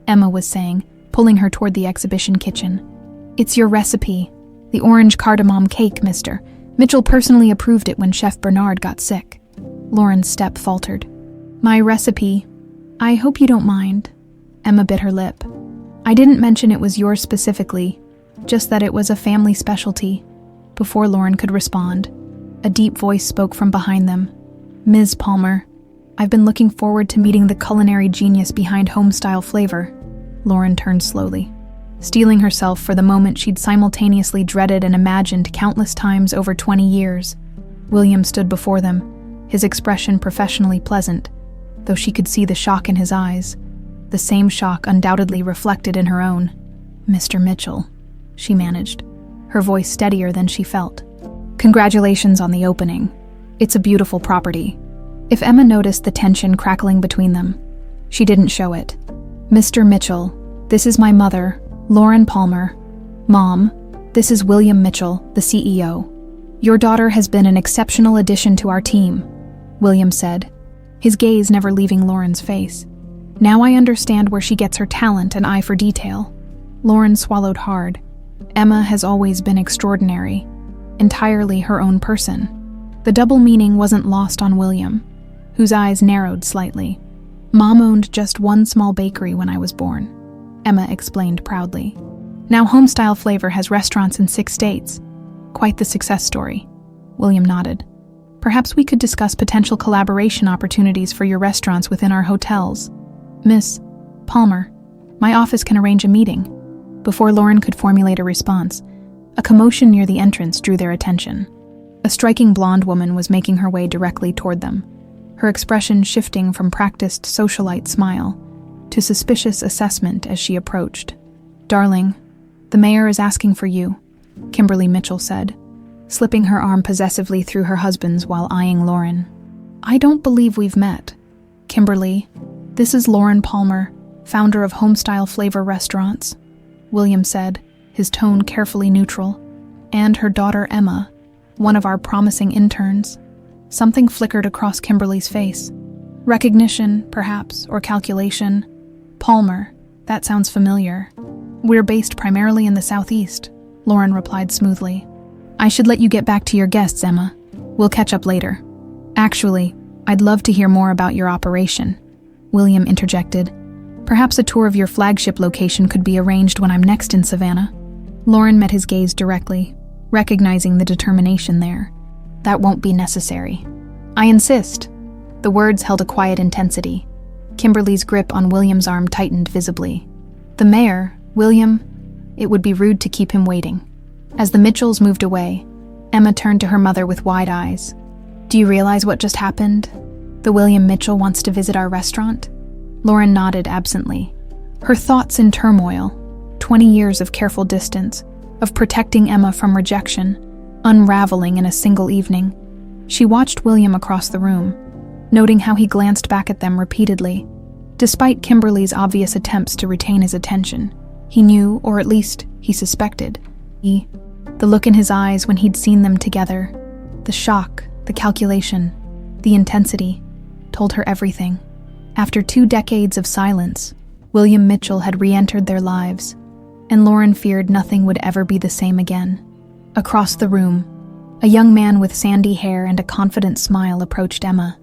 [SPEAKER 1] Emma was saying, pulling her toward the exhibition kitchen. "It's your recipe. The orange cardamom cake, mister. Mitchell personally approved it when Chef Bernard got sick." Lauren's step faltered. "My recipe. I hope you don't mind." Emma bit her lip. "I didn't mention it was yours specifically, just that it was a family specialty." Before Lauren could respond, a deep voice spoke from behind them. "Ms. Palmer, I've been looking forward to meeting the culinary genius behind home-style flavor." Lauren turned slowly, steeling herself for the moment she'd simultaneously dreaded and imagined countless times over 20 years. William stood before them, his expression professionally pleasant, though she could see the shock in his eyes, the same shock undoubtedly reflected in her own. "Mr. Mitchell," she managed, her voice steadier than she felt. "Congratulations on the opening. It's a beautiful property." If Emma noticed the tension crackling between them, she didn't show it. "Mr. Mitchell, This is my mother, Lauren Palmer. Mom, this is William Mitchell, the CEO. Your daughter has been an exceptional addition to our team, William said, his gaze never leaving Lauren's face. Now I understand where she gets her talent and eye for detail. Lauren swallowed hard. Emma has always been extraordinary, entirely her own person. The double meaning wasn't lost on William, whose eyes narrowed slightly. Mom owned just one small bakery when I was born, Emma explained proudly. Now Homestyle Flavor has restaurants in 6 states. Quite the success story. William nodded. Perhaps we could discuss potential collaboration opportunities for your restaurants within our hotels. Miss Palmer, my office can arrange a meeting. Before Lauren could formulate a response, a commotion near the entrance drew their attention. A striking blonde woman was making her way directly toward them, her expression shifting from practiced socialite smile to suspicious assessment as she approached. Darling, the mayor is asking for you, Kimberly Mitchell said, slipping her arm possessively through her husband's while eyeing Lauren. I don't believe we've met. Kimberly, this is Lauren Palmer, founder of Homestyle Flavor Restaurants, William said, his tone carefully neutral, and her daughter Emma, one of our promising interns. Something flickered across Kimberly's face. Recognition, perhaps, or calculation. Palmer, that sounds familiar. We're based primarily in the Southeast, Lauren replied smoothly. I should let you get back to your guests, Emma. We'll catch up later. Actually, I'd love to hear more about your operation, William interjected. Perhaps a tour of your flagship location could be arranged when I'm next in Savannah. Lauren met his gaze directly, recognizing the determination there. That won't be necessary. I insist. The words held a quiet intensity. Kimberly's grip on William's arm tightened visibly. The mayor, William, it would be rude to keep him waiting. As the Mitchells moved away, Emma turned to her mother with wide eyes. Do you realize what just happened? The William Mitchell wants to visit our restaurant? Lauren nodded absently. Her thoughts in turmoil, 20 years of careful distance, of protecting Emma from rejection, unraveling in a single evening. She watched William across the room, noting how he glanced back at them repeatedly. Despite Kimberly's obvious attempts to retain his attention, he knew, or at least he suspected. The look in his eyes when he'd seen them together, the shock, the calculation, the intensity, told her everything. After 2 decades of silence, William Mitchell had re-entered their lives, and Lauren feared nothing would ever be the same again. Across the room, a young man with sandy hair and a confident smile approached Emma.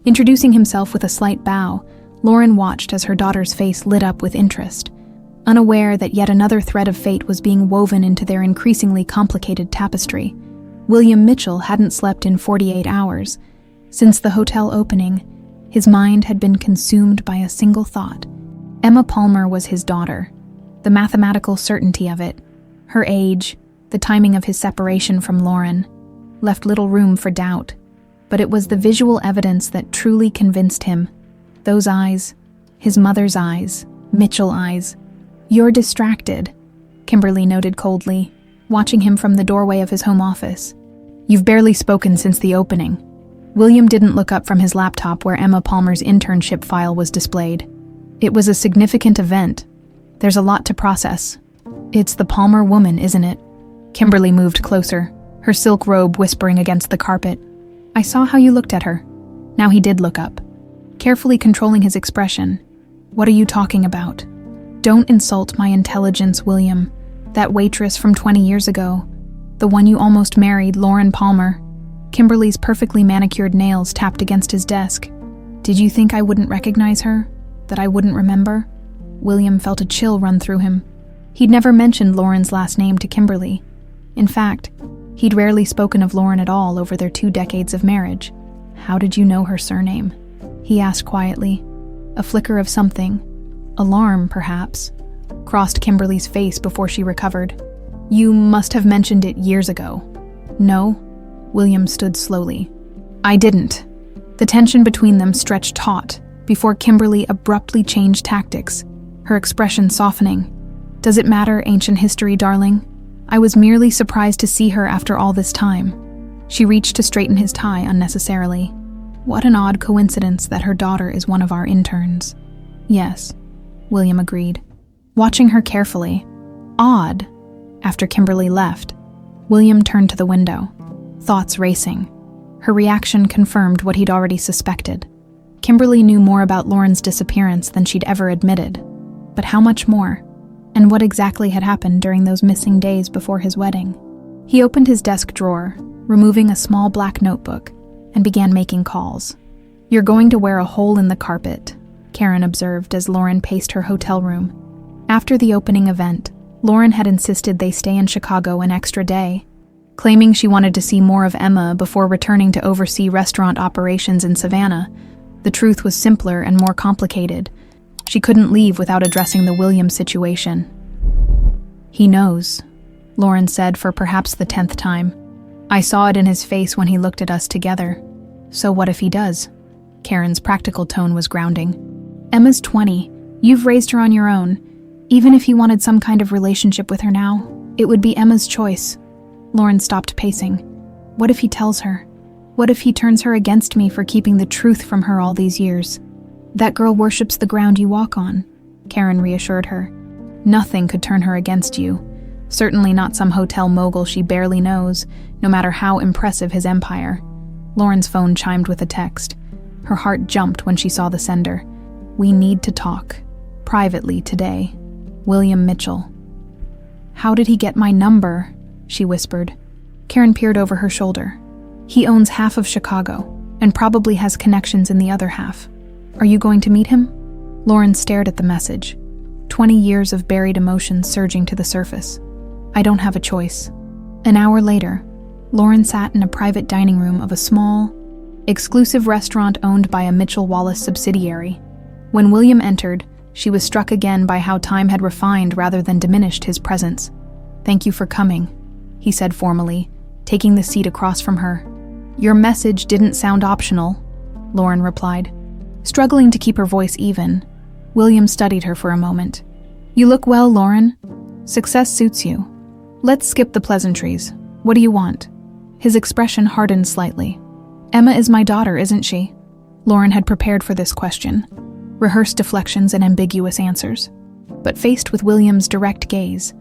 [SPEAKER 1] Introducing himself with a slight bow, Lauren watched as her daughter's face lit up with interest, unaware that yet another thread of fate was being woven into their increasingly complicated tapestry. William Mitchell hadn't slept in 48 hours. Since the hotel opening, his mind had been consumed by a single thought. Emma Palmer was his daughter. The mathematical certainty of it, her age, the timing of his separation from Lauren, left little room for doubt. But it was the visual evidence that truly convinced him. Those eyes, his mother's eyes, Mitchell eyes. You're distracted, Kimberly noted coldly, watching him from the doorway of his home office. You've barely spoken since the opening. William didn't look up from his laptop where Emma Palmer's internship file was displayed. It was a significant event. There's a lot to process. It's the Palmer woman, isn't it? Kimberly moved closer, her silk robe whispering against the carpet. I saw how you looked at her. Now he did look up, carefully controlling his expression. What are you talking about? Don't insult my intelligence, William. That waitress from 20 years ago, the one you almost married, Lauren Palmer. Kimberly's perfectly manicured nails tapped against his desk. Did you think I wouldn't recognize her? That I wouldn't remember? William felt a chill run through him. He'd never mentioned Lauren's last name to Kimberly. In fact, he'd rarely spoken of Lauren at all over their 2 decades of marriage. How did you know her surname? He asked quietly. A flicker of something, alarm perhaps, crossed Kimberly's face before she recovered. You must have mentioned it years ago. No? William stood slowly. I didn't. The tension between them stretched taut before Kimberly abruptly changed tactics, her expression softening. Does it matter, ancient history, darling? I was merely surprised to see her after all this time. She reached to straighten his tie unnecessarily. What an odd coincidence that her daughter is one of our interns. Yes, William agreed. watching her carefully. Odd. After Kimberly left, William turned to the window, thoughts racing. Her reaction confirmed what he'd already suspected. Kimberly knew more about Lauren's disappearance than she'd ever admitted. But how much more? And what exactly had happened during those missing days before his wedding? He opened his desk drawer, removing a small black notebook, and began making calls. "You're going to wear a hole in the carpet," Karen observed as Lauren paced her hotel room. After the opening event, Lauren had insisted they stay in Chicago an extra day, claiming she wanted to see more of Emma before returning to oversee restaurant operations in Savannah. The truth was simpler and more complicated. She couldn't leave without addressing the William situation. "He knows," Lauren said for perhaps the 10th time. "I saw it in his face when he looked at us together. So what if he does?" Karen's practical tone was grounding. "Emma's 20. You've raised her on your own. Even if he wanted some kind of relationship with her now, it would be Emma's choice." Lauren stopped pacing. "What if he tells her? What if he turns her against me for keeping the truth from her all these years?" "That girl worships the ground you walk on," Karen reassured her. "Nothing could turn her against you. Certainly not some hotel mogul she barely knows, no matter how impressive his empire." Lauren's phone chimed with a text. Her heart jumped when she saw the sender. "We need to talk. Privately today. William Mitchell." "How did he get my number?" she whispered. Karen peered over her shoulder. "He owns half of Chicago, and probably has connections in the other half. Are you going to meet him?" Lauren stared at the message, 20 years of buried emotions surging to the surface. "I don't have a choice." An hour later, Lauren sat in a private dining room of a small, exclusive restaurant owned by a Mitchell Wallace subsidiary. When William entered, she was struck again by how time had refined rather than diminished his presence. "Thank you for coming," he said formally, taking the seat across from her. "Your message didn't sound optional," Lauren replied. Struggling to keep her voice even, William studied her for a moment. "You look well, Lauren. Success suits you. Let's skip the pleasantries. What do you want?" His expression hardened slightly. "Emma is my daughter, isn't she?" Lauren had prepared for this question, rehearsed deflections and ambiguous answers. But faced with William's direct gaze,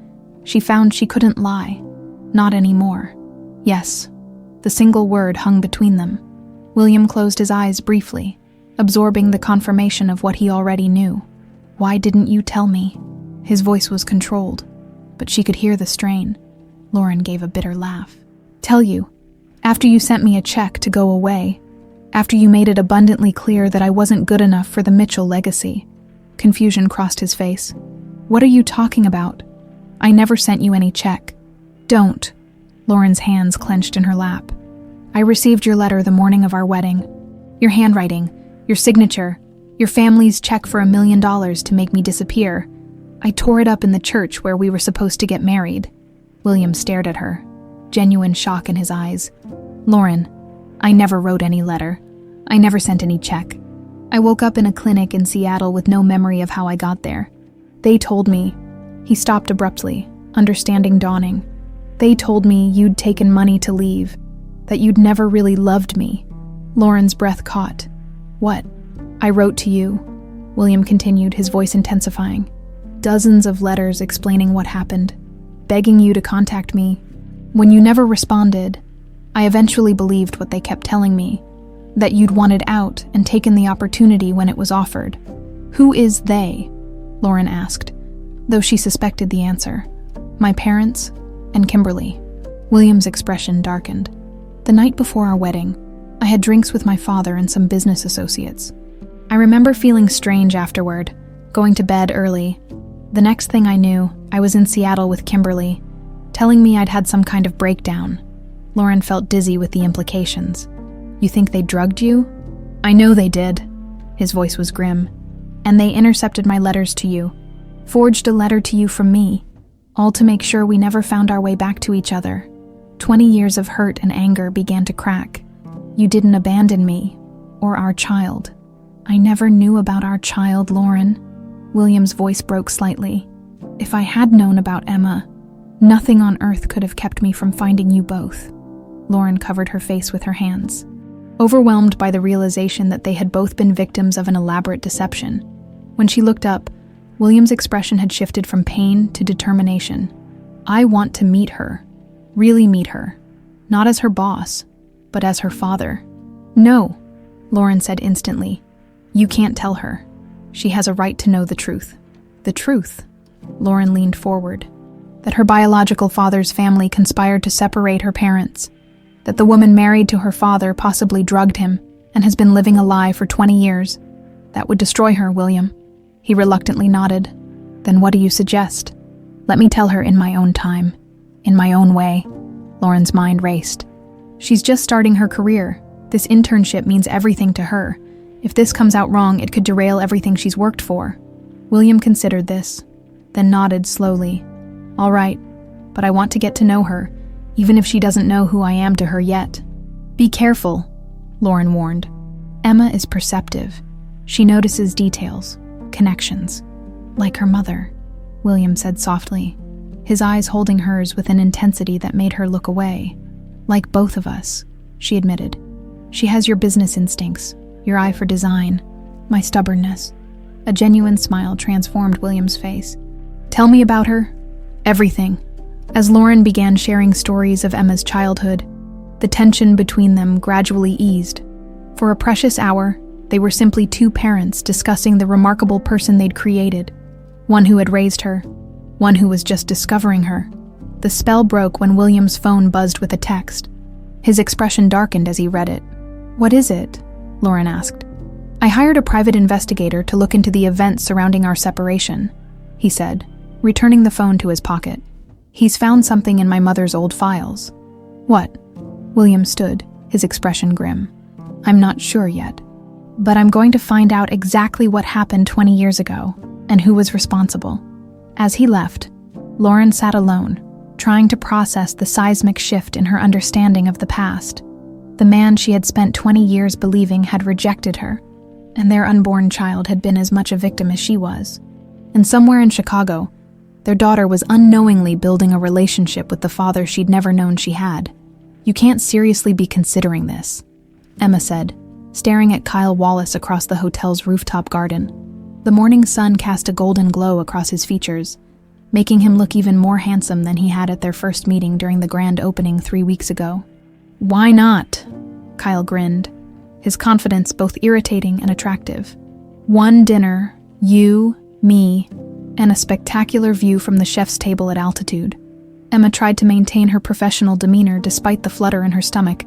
[SPEAKER 1] she found she couldn't lie. Not anymore. Yes. The single word hung between them. William closed his eyes briefly, absorbing the confirmation of what he already knew. "Why didn't you tell me?" His voice was controlled, but she could hear the strain. Lauren gave a bitter laugh. "Tell you. After you sent me a check to go away. After you made it abundantly clear that I wasn't good enough for the Mitchell legacy." Confusion crossed his face. "What are you talking about? I never sent you any check." "Don't." Lauren's hands clenched in her lap. "I received your letter the morning of our wedding. Your handwriting, your signature, your family's check for $1 million to make me disappear. I tore it up in the church where we were supposed to get married." William stared at her, genuine shock in his eyes. "Lauren, I never wrote any letter. I never sent any check. I woke up in a clinic in Seattle with no memory of how I got there. They told me..." He stopped abruptly, understanding dawning. "They told me you'd taken money to leave, that you'd never really loved me." Lauren's breath caught. "What?" "I wrote to you," William continued, his voice intensifying. "Dozens of letters explaining what happened, begging you to contact me. When you never responded, I eventually believed what they kept telling me, that you'd wanted out and taken the opportunity when it was offered." "Who is they?" Lauren asked, though she suspected the answer. "My parents and Kimberly." William's expression darkened. "The night before our wedding, I had drinks with my father and some business associates. I remember feeling strange afterward, going to bed early. The next thing I knew, I was in Seattle with Kimberly, telling me I'd had some kind of breakdown." Lauren felt dizzy with the implications. "You think they drugged you?" "I know they did." His voice was grim. "And they intercepted my letters to you, forged a letter to you from me, all to make sure we never found our way back to each other. 20 years of hurt and anger began to crack. You didn't abandon me, or our child." "I never knew about our child, Lauren." William's voice broke slightly. "If I had known about Emma, nothing on earth could have kept me from finding you both." Lauren covered her face with her hands, overwhelmed by the realization that they had both been victims of an elaborate deception. When she looked up, William's expression had shifted from pain to determination. "I want to meet her. Really meet her. Not as her boss, but as her father." "No," Lauren said instantly. "You can't tell her. She has a right to know the truth." "The truth?" Lauren leaned forward. "That her biological father's family conspired to separate her parents. That the woman married to her father possibly drugged him and has been living a lie for 20 years. That would destroy her, William." He reluctantly nodded. "Then what do you suggest?" "Let me tell her in my own time. In my own way." Lauren's mind raced. "She's just starting her career. This internship means everything to her. If this comes out wrong, it could derail everything she's worked for." William considered this, then nodded slowly. "All right, but I want to get to know her, even if she doesn't know who I am to her yet." "Be careful," Lauren warned. "Emma is perceptive. She notices details, connections. Like her mother," William said softly, his eyes holding hers with an intensity that made her look away. "Like both of us," she admitted. "She has your business instincts, your eye for design, my stubbornness." A genuine smile transformed William's face. "Tell me about her." "Everything." As Lauren began sharing stories of Emma's childhood, the tension between them gradually eased. For a precious hour, they were simply two parents discussing the remarkable person they'd created, one who had raised her, one who was just discovering her. The spell broke when William's phone buzzed with a text. His expression darkened as he read it. "What is it?" Lauren asked. "I hired a private investigator to look into the events surrounding our separation," he said, returning the phone to his pocket. "He's found something in my mother's old files." "What?" William stood, his expression grim. "I'm not sure yet. But I'm going to find out exactly what happened 20 years ago, and who was responsible." As he left, Lauren sat alone, trying to process the seismic shift in her understanding of the past. The man she had spent 20 years believing had rejected her, and their unborn child had been as much a victim as she was. And somewhere in Chicago, their daughter was unknowingly building a relationship with the father she'd never known she had. "You can't seriously be considering this," Emma said, staring at Kyle Wallace across the hotel's rooftop garden. The morning sun cast a golden glow across his features, making him look even more handsome than he had at their first meeting during the grand opening 3 weeks ago. "Why not?" Kyle grinned, his confidence both irritating and attractive. "One dinner, you, me, and a spectacular view from the chef's table at altitude." Emma tried to maintain her professional demeanor despite the flutter in her stomach.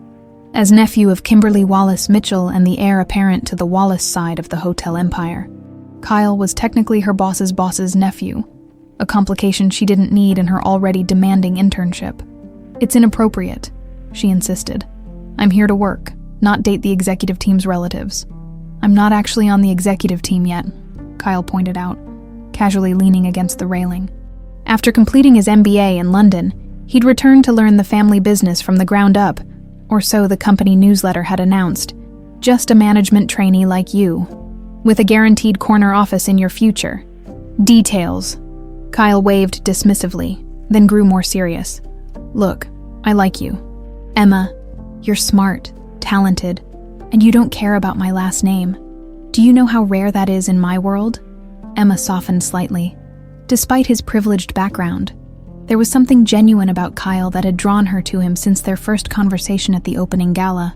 [SPEAKER 1] As nephew of Kimberly Wallace Mitchell and the heir apparent to the Wallace side of the hotel empire, Kyle was technically her boss's nephew, a complication she didn't need in her already demanding internship. "It's inappropriate," she insisted. "I'm here to work, not date the executive team's relatives." "I'm not actually on the executive team yet," Kyle pointed out, casually leaning against the railing. After completing his MBA in London, he'd returned to learn the family business from the ground up, or so the company newsletter had announced. "Just a management trainee like you, with a guaranteed corner office in your future." "Details." Kyle waved dismissively, then grew more serious. "Look, I like you. Emma, you're smart, talented, and you don't care about my last name. Do you know how rare that is in my world?" Emma softened slightly. Despite his privileged background, there was something genuine about Kyle that had drawn her to him since their first conversation at the opening gala.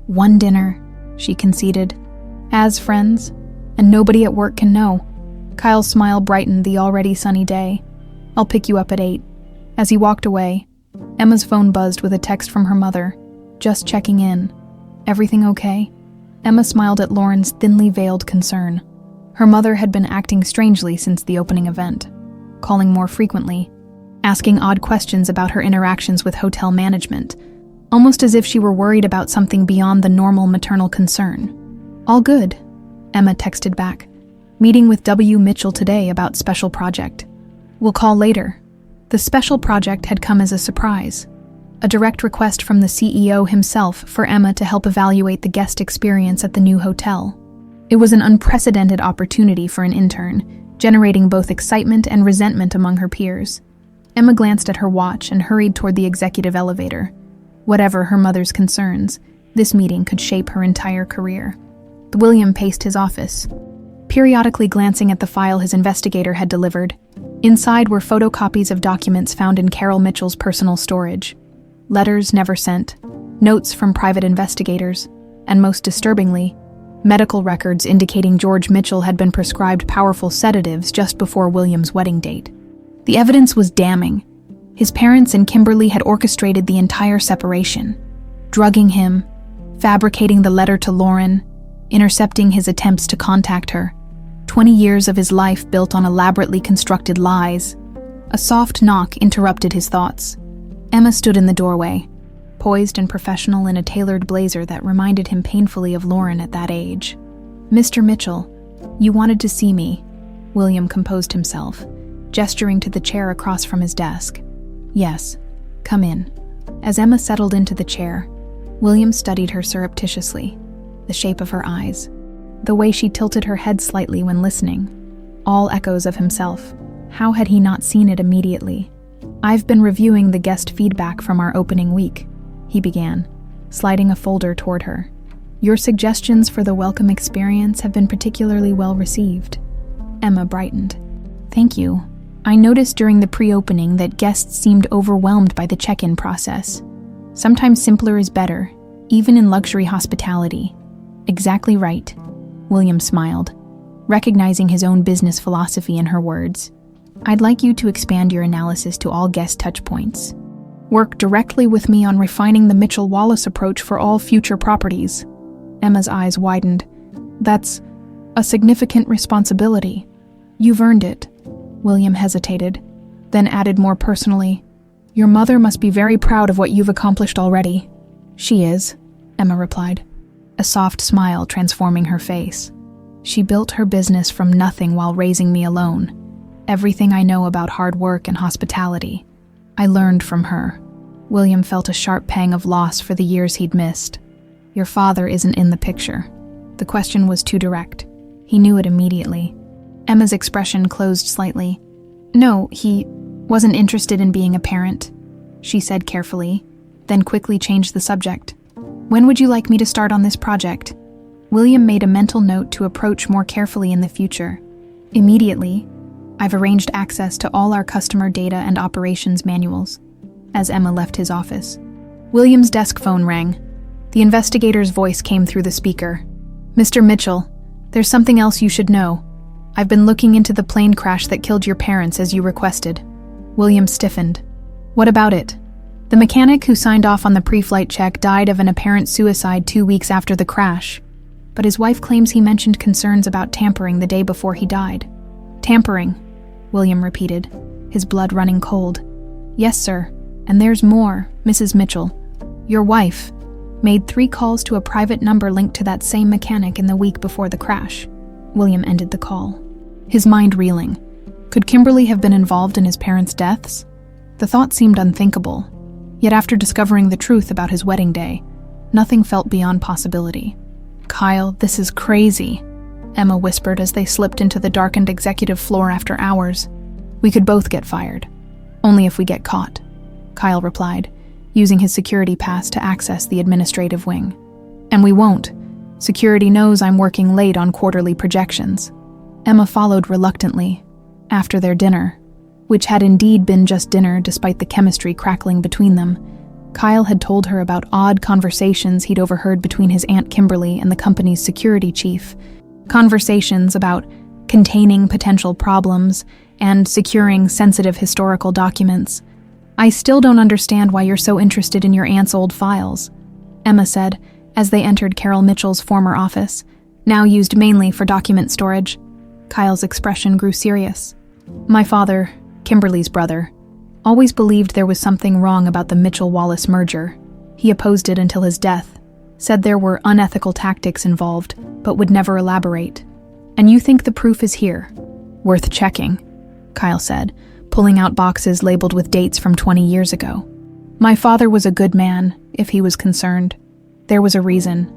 [SPEAKER 1] "One dinner," she conceded. "As friends, and nobody at work can know." Kyle's smile brightened the already sunny day. "I'll pick you up at 8. As he walked away, Emma's phone buzzed with a text from her mother. "Just checking in. Everything okay?" Emma smiled at Lauren's thinly veiled concern. Her mother had been acting strangely since the opening event, calling more frequently, asking odd questions about her interactions with hotel management, almost as if she were worried about something beyond the normal maternal concern. "All good," Emma texted back. "Meeting with W. Mitchell today about special project. We'll call later." The special project had come as a surprise, a direct request from the CEO himself for Emma to help evaluate the guest experience at the new hotel. It was an unprecedented opportunity for an intern, generating both excitement and resentment among her peers. Emma glanced at her watch and hurried toward the executive elevator. Whatever her mother's concerns, this meeting could shape her entire career. William paced his office. periodically glancing at the file his investigator had delivered. Inside were photocopies of documents found in Carol Mitchell's personal storage. Letters never sent, notes from private investigators, and most disturbingly, medical records indicating George Mitchell had been prescribed powerful sedatives just before William's wedding date. The evidence was damning. His parents and Kimberly had orchestrated the entire separation, drugging him, fabricating the letter to Lauren, intercepting his attempts to contact her. 20 years of his life built on elaborately constructed lies. A soft knock interrupted his thoughts. Emma stood in the doorway, poised and professional in a tailored blazer that reminded him painfully of Lauren at that age. "Mr. Mitchell, you wanted to see me," William composed himself, gesturing to the chair across from his desk. "Yes, come in." As Emma settled into the chair, William studied her surreptitiously, the shape of her eyes, the way she tilted her head slightly when listening, all echoes of himself. How had he not seen it immediately? "I've been reviewing the guest feedback from our opening week," he began, sliding a folder toward her. "Your suggestions for the welcome experience have been particularly well received." Emma brightened. "Thank you. I noticed during the pre-opening that guests seemed overwhelmed by the check-in process. Sometimes simpler is better, even in luxury hospitality." "Exactly right," William smiled, recognizing his own business philosophy in her words. "I'd like you to expand your analysis to all guest touchpoints. Work directly with me on refining the Mitchell-Wallace approach for all future properties." Emma's eyes widened. "That's a significant responsibility." "You've earned it." William hesitated, then added more personally, "Your mother must be very proud of what you've accomplished already." "She is," Emma replied, a soft smile transforming her face. "She built her business from nothing while raising me alone. Everything I know about hard work and hospitality, I learned from her." William felt a sharp pang of loss for the years he'd missed. "Your father isn't in the picture." The question was too direct. He knew it immediately. Emma's expression closed slightly. "No, he wasn't interested in being a parent," she said carefully, then quickly changed the subject. "When would you like me to start on this project?" William made a mental note to approach more carefully in the future. "Immediately. I've arranged access to all our customer data and operations manuals." As Emma left his office, William's desk phone rang. The investigator's voice came through the speaker. "Mr. Mitchell, there's something else you should know. I've been looking into the plane crash that killed your parents as you requested." William stiffened. "What about it?" "The mechanic who signed off on the pre-flight check died of an apparent suicide 2 weeks after the crash, but his wife claims he mentioned concerns about tampering the day before he died." "Tampering," William repeated, his blood running cold. "Yes, sir, and there's more, Mrs. Mitchell. Your wife made 3 calls to a private number linked to that same mechanic in the week before the crash." William ended the call, his mind reeling. Could Kimberly have been involved in his parents' deaths? The thought seemed unthinkable, yet after discovering the truth about his wedding day, nothing felt beyond possibility. "Kyle, this is crazy," Emma whispered as they slipped into the darkened executive floor after hours. "We could both get fired. Only if we get caught," Kyle replied, using his security pass to access the administrative wing. "And we won't. Security knows I'm working late on quarterly projections." Emma followed reluctantly. After their dinner, which had indeed been just dinner despite the chemistry crackling between them, Kyle had told her about odd conversations he'd overheard between his Aunt Kimberly and the company's security chief. Conversations about containing potential problems and securing sensitive historical documents. "I still don't understand why you're so interested in your aunt's old files," Emma said as they entered Carol Mitchell's former office, now used mainly for document storage. Kyle's expression grew serious. "My father, Kimberly's brother, always believed there was something wrong about the Mitchell-Wallace merger. He opposed it until his death, said there were unethical tactics involved, but would never elaborate. And you think the proof is here? Worth checking," Kyle said, pulling out boxes labeled with dates from 20 years ago. "My father was a good man, if he was concerned. There was a reason.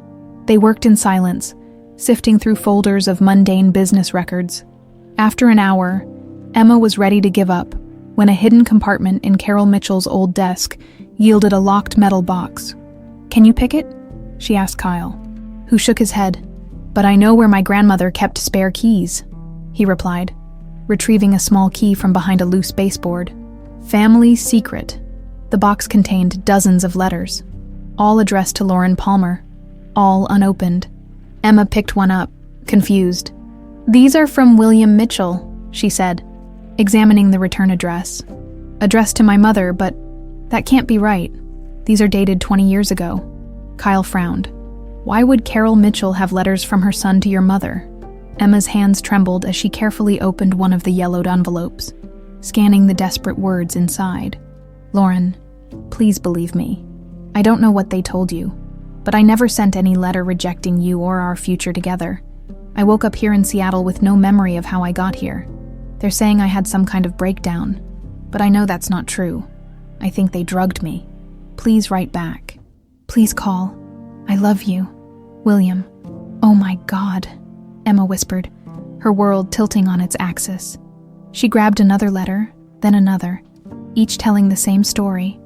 [SPEAKER 1] They worked in silence, sifting through folders of mundane business records. After an hour, Emma was ready to give up when a hidden compartment in Carol Mitchell's old desk yielded a locked metal box. "Can you pick it?" she asked Kyle, who shook his head. "But I know where my grandmother kept spare keys," he replied, retrieving a small key from behind a loose baseboard. "Family secret." The box contained dozens of letters, all addressed to Lauren Palmer, all unopened. Emma picked one up, confused. "These are from William Mitchell," she said, examining the return address. "Addressed to my mother, but that can't be right. These are dated 20 years ago." Kyle frowned. "Why would Carol Mitchell have letters from her son to your mother?" Emma's hands trembled as she carefully opened one of the yellowed envelopes, scanning the desperate words inside. "Lauren, please believe me. I don't know what they told you, but I never sent any letter rejecting you or our future together. I woke up here in Seattle with no memory of how I got here. They're saying I had some kind of breakdown, but I know that's not true. I think they drugged me. Please write back. Please call. I love you. William." "Oh my God," Emma whispered, her world tilting on its axis. She grabbed another letter, then another, each telling the same story.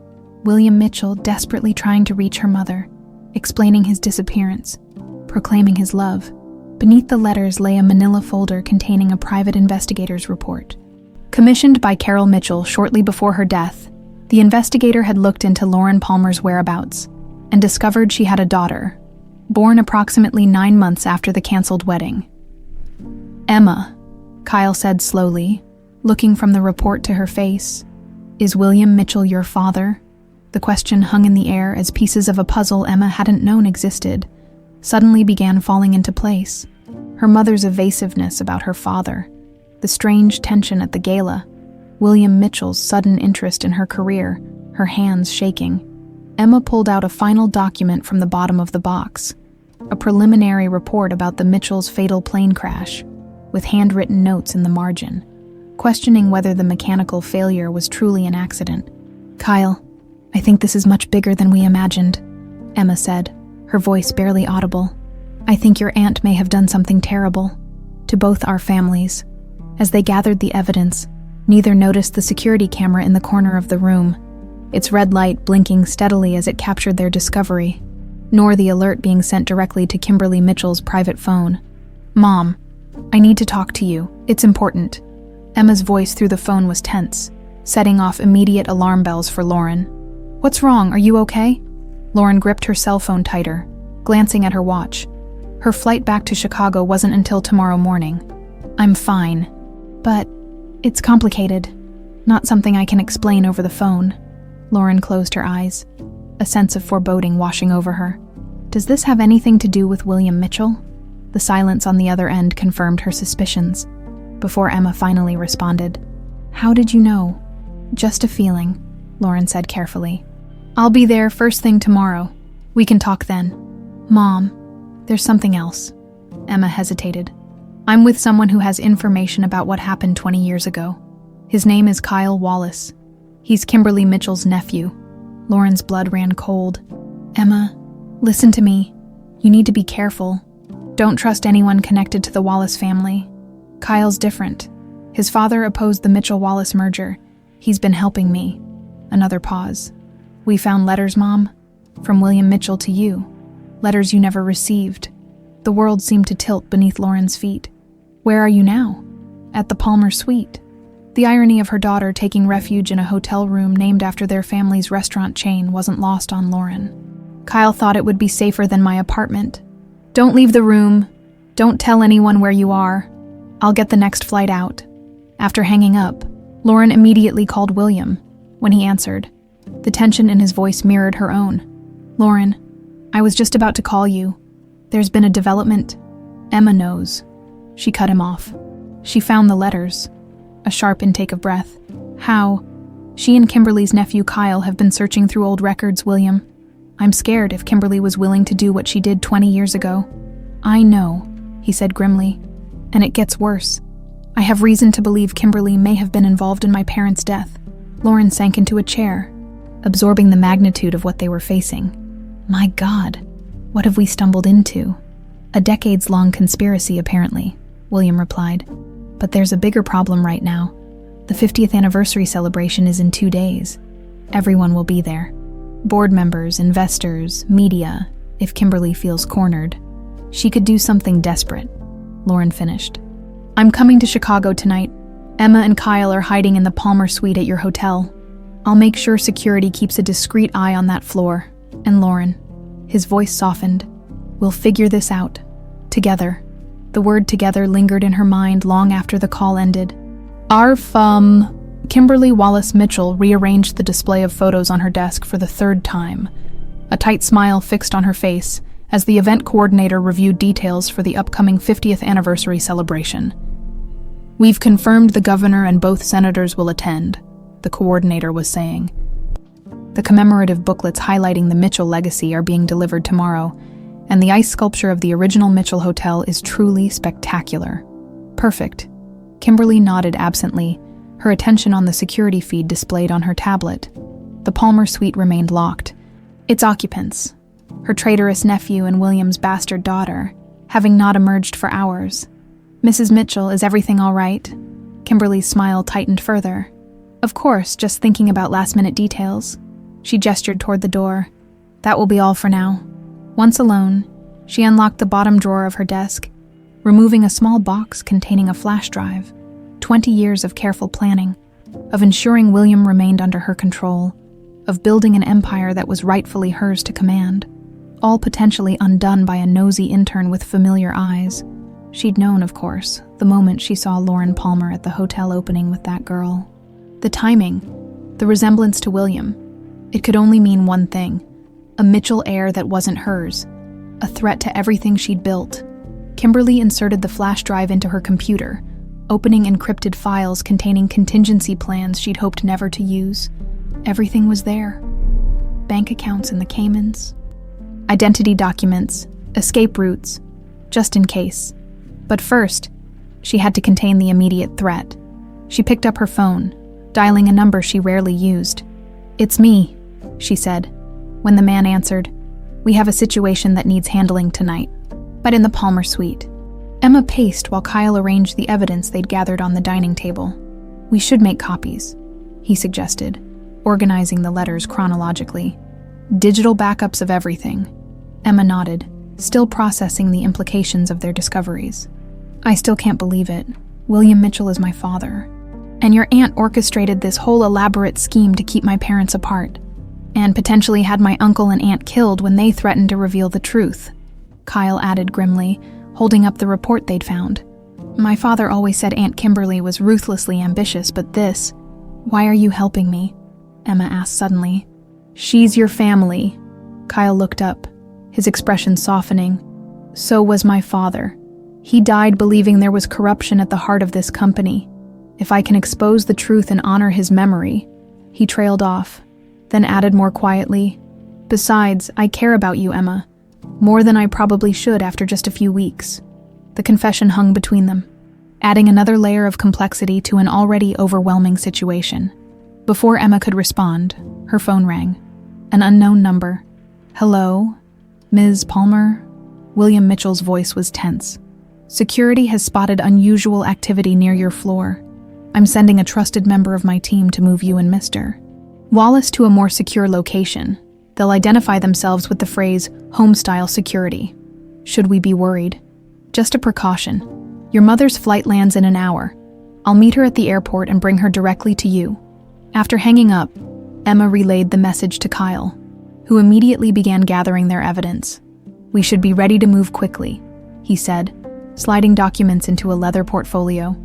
[SPEAKER 1] William Mitchell desperately trying to reach her mother, explaining his disappearance, proclaiming his love. Beneath the letters lay a manila folder containing a private investigator's report. Commissioned by Carol Mitchell shortly before her death, the investigator had looked into Lauren Palmer's whereabouts and discovered she had a daughter, born approximately 9 months after the canceled wedding. "Emma," Kyle said slowly, looking from the report to her face, "is William Mitchell your father?" The question hung in the air as pieces of a puzzle Emma hadn't known existed suddenly began falling into place. Her mother's evasiveness about her father, the strange tension at the gala, William Mitchell's sudden interest in her career, her hands shaking. Emma pulled out a final document from the bottom of the box, a preliminary report about the Mitchells' fatal plane crash, with handwritten notes in the margin, questioning whether the mechanical failure was truly an accident. "Kyle, I think this is much bigger than we imagined," Emma said, her voice barely audible. "I think your aunt may have done something terrible to both our families." As they gathered the evidence, neither noticed the security camera in the corner of the room, its red light blinking steadily as it captured their discovery, nor the alert being sent directly to Kimberly Mitchell's private phone. "Mom, I need to talk to you. It's important." Emma's voice through the phone was tense, setting off immediate alarm bells for Lauren. "What's wrong? Are you okay?" Lauren gripped her cell phone tighter, glancing at her watch. Her flight back to Chicago wasn't until tomorrow morning. "I'm fine, but it's complicated. Not something I can explain over the phone." Lauren closed her eyes, a sense of foreboding washing over her. "Does this have anything to do with William Mitchell?" The silence on the other end confirmed her suspicions, before Emma finally responded. "How did you know?" "Just a feeling," Lauren said carefully. "I'll be there first thing tomorrow. We can talk then." "Mom, there's something else." Emma hesitated. "I'm with someone who has information about what happened 20 years ago. His name is Kyle Wallace. He's Kimberly Mitchell's nephew." Lauren's blood ran cold. "Emma, listen to me. You need to be careful. Don't trust anyone connected to the Wallace family. Kyle's different. His father opposed the Mitchell-Wallace merger. He's been helping me." Another pause. "We found letters, Mom, from William Mitchell to you. Letters you never received." The world seemed to tilt beneath Lauren's feet. "Where are you now?" "At the Palmer Suite." The irony of her daughter taking refuge in a hotel room named after their family's restaurant chain wasn't lost on Lauren. "Kyle thought it would be safer than my apartment. Don't leave the room. Don't tell anyone where you are. I'll get the next flight out." After hanging up, Lauren immediately called William. When he answered, the tension in his voice mirrored her own. "Lauren, I was just about to call you. There's been a development." "Emma knows." She cut him off. "She found the letters." A sharp intake of breath. "How?" "She and Kimberly's nephew Kyle have been searching through old records, William. I'm scared if Kimberly was willing to do what she did 20 years ago." "I know," he said grimly. "And it gets worse. I have reason to believe Kimberly may have been involved in my parents' death." Lauren sank into a chair, absorbing the magnitude of what they were facing. "My God, what have we stumbled into?" "A decades-long conspiracy, apparently," William replied. "But there's a bigger problem right now. The 50th anniversary celebration is in 2 days. Everyone will be there. Board members, investors, media, if Kimberly feels cornered. She could do something desperate, Lauren finished. I'm coming to Chicago tonight. Emma and Kyle are hiding in the Palmer Suite at your hotel. I'll make sure security keeps a discreet eye on that floor. And Lauren, his voice softened, we'll figure this out. Together. The word together lingered in her mind long after the call ended. Kimberly Wallace Mitchell rearranged the display of photos on her desk for the third time. A tight smile fixed on her face as the event coordinator reviewed details for the upcoming 50th anniversary celebration. We've confirmed the governor and both senators will attend, the coordinator was saying. The commemorative booklets highlighting the Mitchell legacy are being delivered tomorrow, and the ice sculpture of the original Mitchell Hotel is truly spectacular. Perfect. Kimberly nodded absently, her attention on the security feed displayed on her tablet. The Palmer Suite remained locked. Its occupants, her traitorous nephew and William's bastard daughter, having not emerged for hours. Mrs. Mitchell, is everything all right? Kimberly's smile tightened further. Of course, just thinking about last-minute details. She gestured toward the door. That will be all for now. Once alone, she unlocked the bottom drawer of her desk, removing a small box containing a flash drive. 20 years of careful planning, of ensuring William remained under her control, of building an empire that was rightfully hers to command, all potentially undone by a nosy intern with familiar eyes. She'd known, of course, the moment she saw Lauren Palmer at the hotel opening with that girl. The timing, the resemblance to William, it could only mean one thing: a Mitchell heir that wasn't hers, a threat to everything she'd built. Kimberly inserted the flash drive into her computer, opening encrypted files containing contingency plans she'd hoped never to use. Everything was there. Bank accounts in the Caymans, identity documents, escape routes, just in case. But first, she had to contain the immediate threat. She picked up her phone, dialing a number she rarely used. "It's me," she said. When the man answered, "We have a situation that needs handling tonight, but in the Palmer Suite." Emma paced while Kyle arranged the evidence they'd gathered on the dining table. "We should make copies," he suggested, organizing the letters chronologically. "Digital backups of everything." Emma nodded, still processing the implications of their discoveries. "I still can't believe it. William Mitchell is my father. And your aunt orchestrated this whole elaborate scheme to keep my parents apart, and potentially had my uncle and aunt killed when they threatened to reveal the truth," Kyle added grimly, holding up the report they'd found. "My father always said Aunt Kimberly was ruthlessly ambitious, but this... Why are you helping me?" Emma asked suddenly. "She's your family." Kyle looked up, his expression softening. "So was my father. He died believing there was corruption at the heart of this company. If I can expose the truth and honor his memory..." He trailed off, then added more quietly, "Besides, I care about you, Emma. More than I probably should after just a few weeks." The confession hung between them, adding another layer of complexity to an already overwhelming situation. Before Emma could respond, her phone rang. An unknown number. "Hello? Ms. Palmer?" William Mitchell's voice was tense. "Security has spotted unusual activity near your floor. I'm sending a trusted member of my team to move you and Mr. Wallace to a more secure location. They'll identify themselves with the phrase, home-style security. Should we be worried? Just a precaution. Your mother's flight lands in an hour. I'll meet her at the airport and bring her directly to you." After hanging up, Emma relayed the message to Kyle, who immediately began gathering their evidence. "We should be ready to move quickly," he said, sliding documents into a leather portfolio.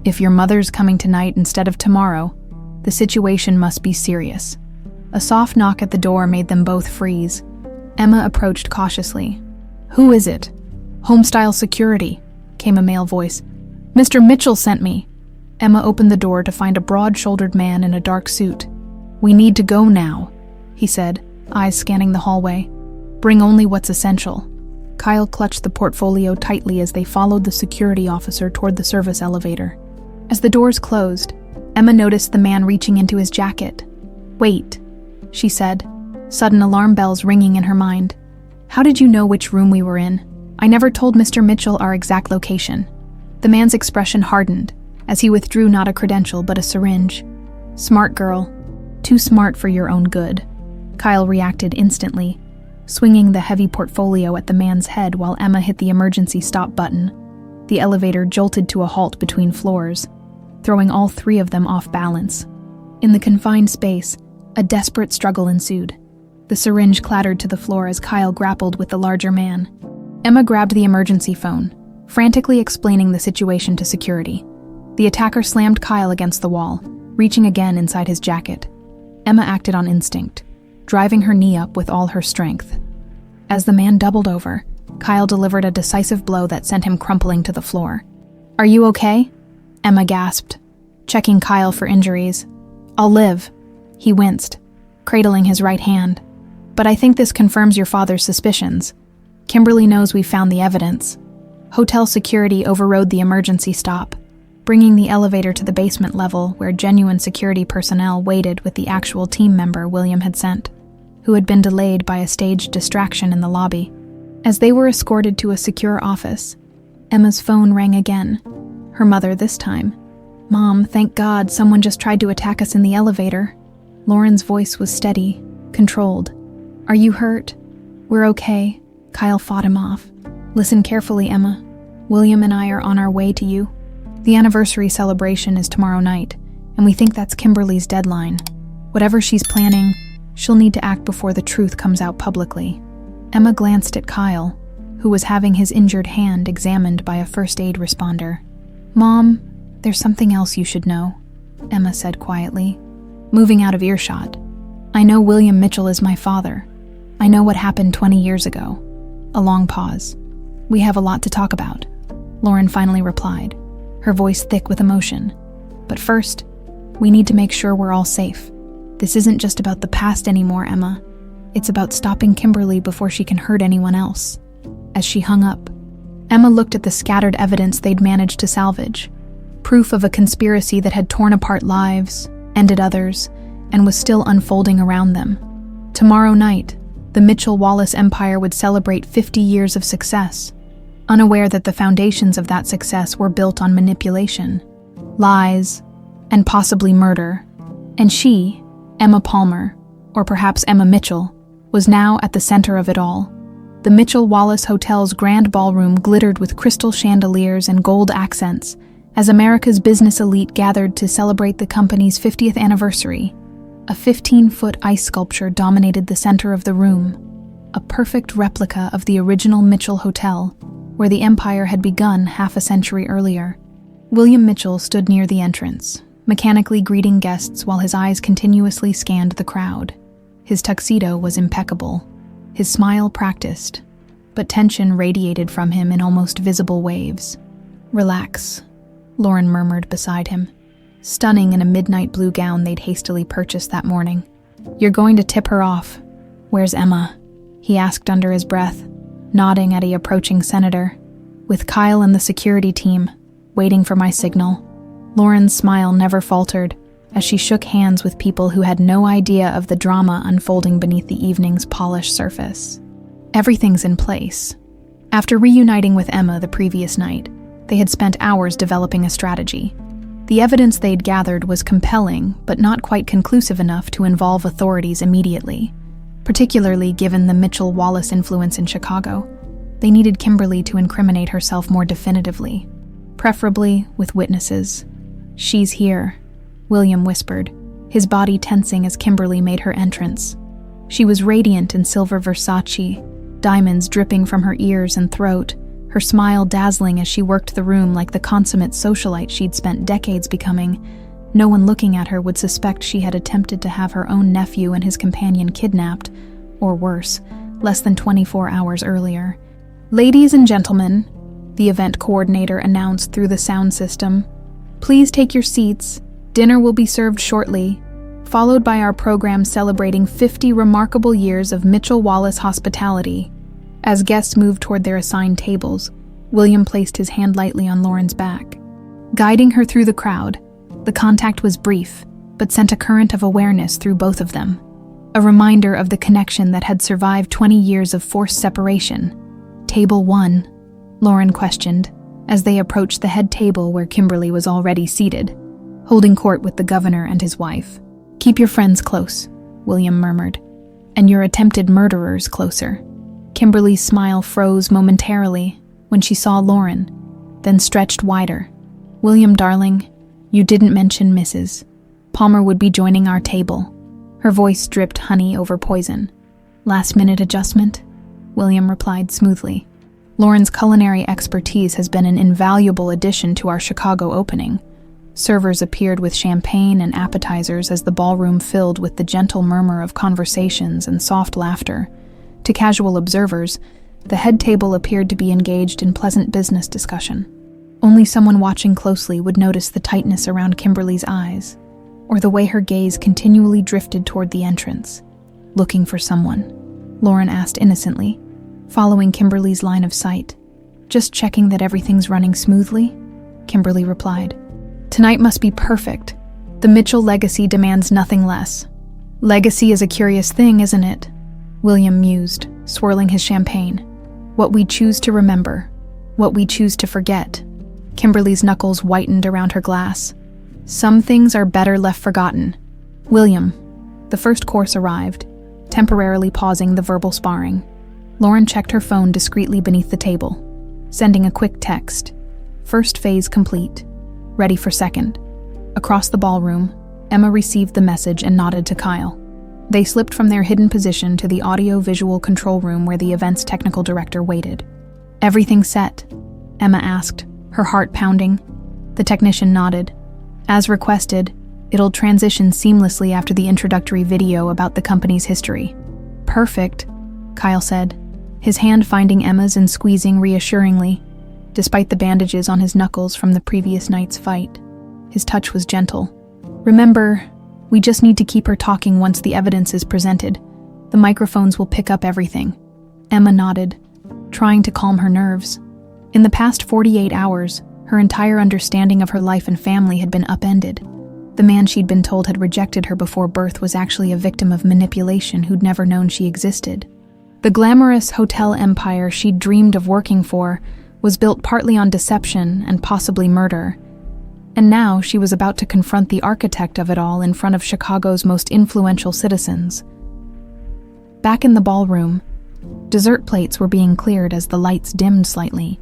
[SPEAKER 1] "If your mother's coming tonight instead of tomorrow, the situation must be serious." A soft knock at the door made them both freeze. Emma approached cautiously. "Who is it?" "Homestyle Security," came a male voice. "Mr. Mitchell sent me." Emma opened the door to find a broad-shouldered man in a dark suit. "We need to go now," he said, eyes scanning the hallway. "Bring only what's essential." Kyle clutched the portfolio tightly as they followed the security officer toward the service elevator. As the doors closed, Emma noticed the man reaching into his jacket. "Wait," she said, sudden alarm bells ringing in her mind. "How did you know which room we were in? I never told Mr. Mitchell our exact location." The man's expression hardened as he withdrew not a credential but a syringe. "Smart girl. Too smart for your own good." Kyle reacted instantly. swinging the heavy portfolio at the man's head while Emma hit the emergency stop button. The elevator jolted to a halt between floors, throwing all three of them off balance. In the confined space, a desperate struggle ensued. The syringe clattered to the floor as Kyle grappled with the larger man. Emma grabbed the emergency phone, frantically explaining the situation to security. The attacker slammed Kyle against the wall, reaching again inside his jacket. Emma acted on instinct, driving her knee up with all her strength. As the man doubled over, Kyle delivered a decisive blow that sent him crumpling to the floor. "Are you okay?" Emma gasped, checking Kyle for injuries. "I'll live." He winced, cradling his right hand. "But I think this confirms your father's suspicions. Kimberly knows we found the evidence." Hotel security overrode the emergency stop, bringing the elevator to the basement level where genuine security personnel waited with the actual team member William had sent, who had been delayed by a staged distraction in the lobby. As they were escorted to a secure office, Emma's phone rang again. Her mother this time. "Mom, thank God, someone just tried to attack us in the elevator." Lauren's voice was steady, controlled. "Are you hurt?" "We're okay." Kyle fought him off. "Listen carefully, Emma. William and I are on our way to you. The anniversary celebration is tomorrow night, and we think that's Kimberly's deadline. Whatever she's planning, she'll need to act before the truth comes out publicly." Emma glanced at Kyle, who was having his injured hand examined by a first aid responder. "Mom, there's something else you should know," Emma said quietly, moving out of earshot. "I know William Mitchell is my father. I know what happened 20 years ago." A long pause. "We have a lot to talk about," Lauren finally replied, her voice thick with emotion. "But first, we need to make sure we're all safe. This isn't just about the past anymore, Emma. It's about stopping Kimberly before she can hurt anyone else." As she hung up, Emma looked at the scattered evidence they'd managed to salvage. Proof of a conspiracy that had torn apart lives, ended others, and was still unfolding around them. Tomorrow night, the Mitchell-Wallace empire would celebrate 50 years of success, unaware that the foundations of that success were built on manipulation, lies, and possibly murder. And she, Emma Palmer, or perhaps Emma Mitchell, was now at the center of it all. The Mitchell-Wallace Hotel's grand ballroom glittered with crystal chandeliers and gold accents as America's business elite gathered to celebrate the company's 50th anniversary. A 15-foot ice sculpture dominated the center of the room, a perfect replica of the original Mitchell Hotel, where the empire had begun half a century earlier. William Mitchell stood near the entrance, mechanically greeting guests while his eyes continuously scanned the crowd. His tuxedo was impeccable, his smile practiced, but tension radiated from him in almost visible waves. "Relax," Lauren murmured beside him, stunning in a midnight blue gown they'd hastily purchased that morning. "You're going to tip her off. Where's Emma?" he asked under his breath, nodding at the approaching senator. "With Kyle and the security team, waiting for my signal." Lauren's smile never faltered as she shook hands with people who had no idea of the drama unfolding beneath the evening's polished surface. Everything's in place. After reuniting with Emma the previous night, they had spent hours developing a strategy. The evidence they'd gathered was compelling, but not quite conclusive enough to involve authorities immediately, particularly given the Mitchell-Wallace influence in Chicago. They needed Kimberly to incriminate herself more definitively, preferably with witnesses. "She's here," William whispered, his body tensing as Kimberly made her entrance. She was radiant in silver Versace, diamonds dripping from her ears and throat, her smile dazzling as she worked the room like the consummate socialite she'd spent decades becoming. No one looking at her would suspect she had attempted to have her own nephew and his companion kidnapped, or worse, less than 24 hours earlier. "Ladies and gentlemen," the event coordinator announced through the sound system, "please take your seats. Dinner will be served shortly, followed by our program celebrating 50 remarkable years of Mitchell-Wallace hospitality." As guests moved toward their assigned tables, William placed his hand lightly on Lauren's back. Guiding her through the crowd, the contact was brief, but sent a current of awareness through both of them, a reminder of the connection that had survived 20 years of forced separation. "Table 1, Lauren questioned, as they approached the head table where Kimberly was already seated, holding court with the governor and his wife. "Keep your friends close," William murmured. and your attempted murderers closer. Kimberly's smile froze momentarily when she saw Lauren, then stretched wider. William, darling, you didn't mention Mrs. Palmer would be joining our table. Her voice dripped honey over poison. Last-minute adjustment? William replied smoothly. Lauren's culinary expertise has been an invaluable addition to our Chicago opening. Servers appeared with champagne and appetizers as the ballroom filled with the gentle murmur of conversations and soft laughter. To casual observers, the head table appeared to be engaged in pleasant business discussion. Only someone watching closely would notice the tightness around Kimberly's eyes, or the way her gaze continually drifted toward the entrance. Looking for someone? Lauren asked innocently, following Kimberly's line of sight. Just checking that everything's running smoothly? Kimberly replied. Tonight must be perfect. The Mitchell legacy demands nothing less. Legacy is a curious thing, isn't it? William mused, swirling his champagne. What we choose to remember, what we choose to forget. Kimberly's knuckles whitened around her glass. Some things are better left forgotten. William. The first course arrived, temporarily pausing the verbal sparring. Lauren checked her phone discreetly beneath the table, sending a quick text. First phase complete. Ready for second. Across the ballroom, Emma received the message and nodded to Kyle. They slipped from their hidden position to the audio-visual control room where the event's technical director waited. Everything set? Emma asked, her heart pounding. The technician nodded. As requested, it'll transition seamlessly after the introductory video about the company's history. Perfect, Kyle said, his hand finding Emma's and squeezing reassuringly. Despite the bandages on his knuckles from the previous night's fight, his touch was gentle. Remember, we just need to keep her talking once the evidence is presented. The microphones will pick up everything. Emma nodded, trying to calm her nerves. In the past 48 hours, her entire understanding of her life and family had been upended. The man she'd been told had rejected her before birth was actually a victim of manipulation who'd never known she existed. The glamorous hotel empire she'd dreamed of working for was built partly on deception and possibly murder. And now she was about to confront the architect of it all in front of Chicago's most influential citizens. Back in the ballroom, dessert plates were being cleared as the lights dimmed slightly.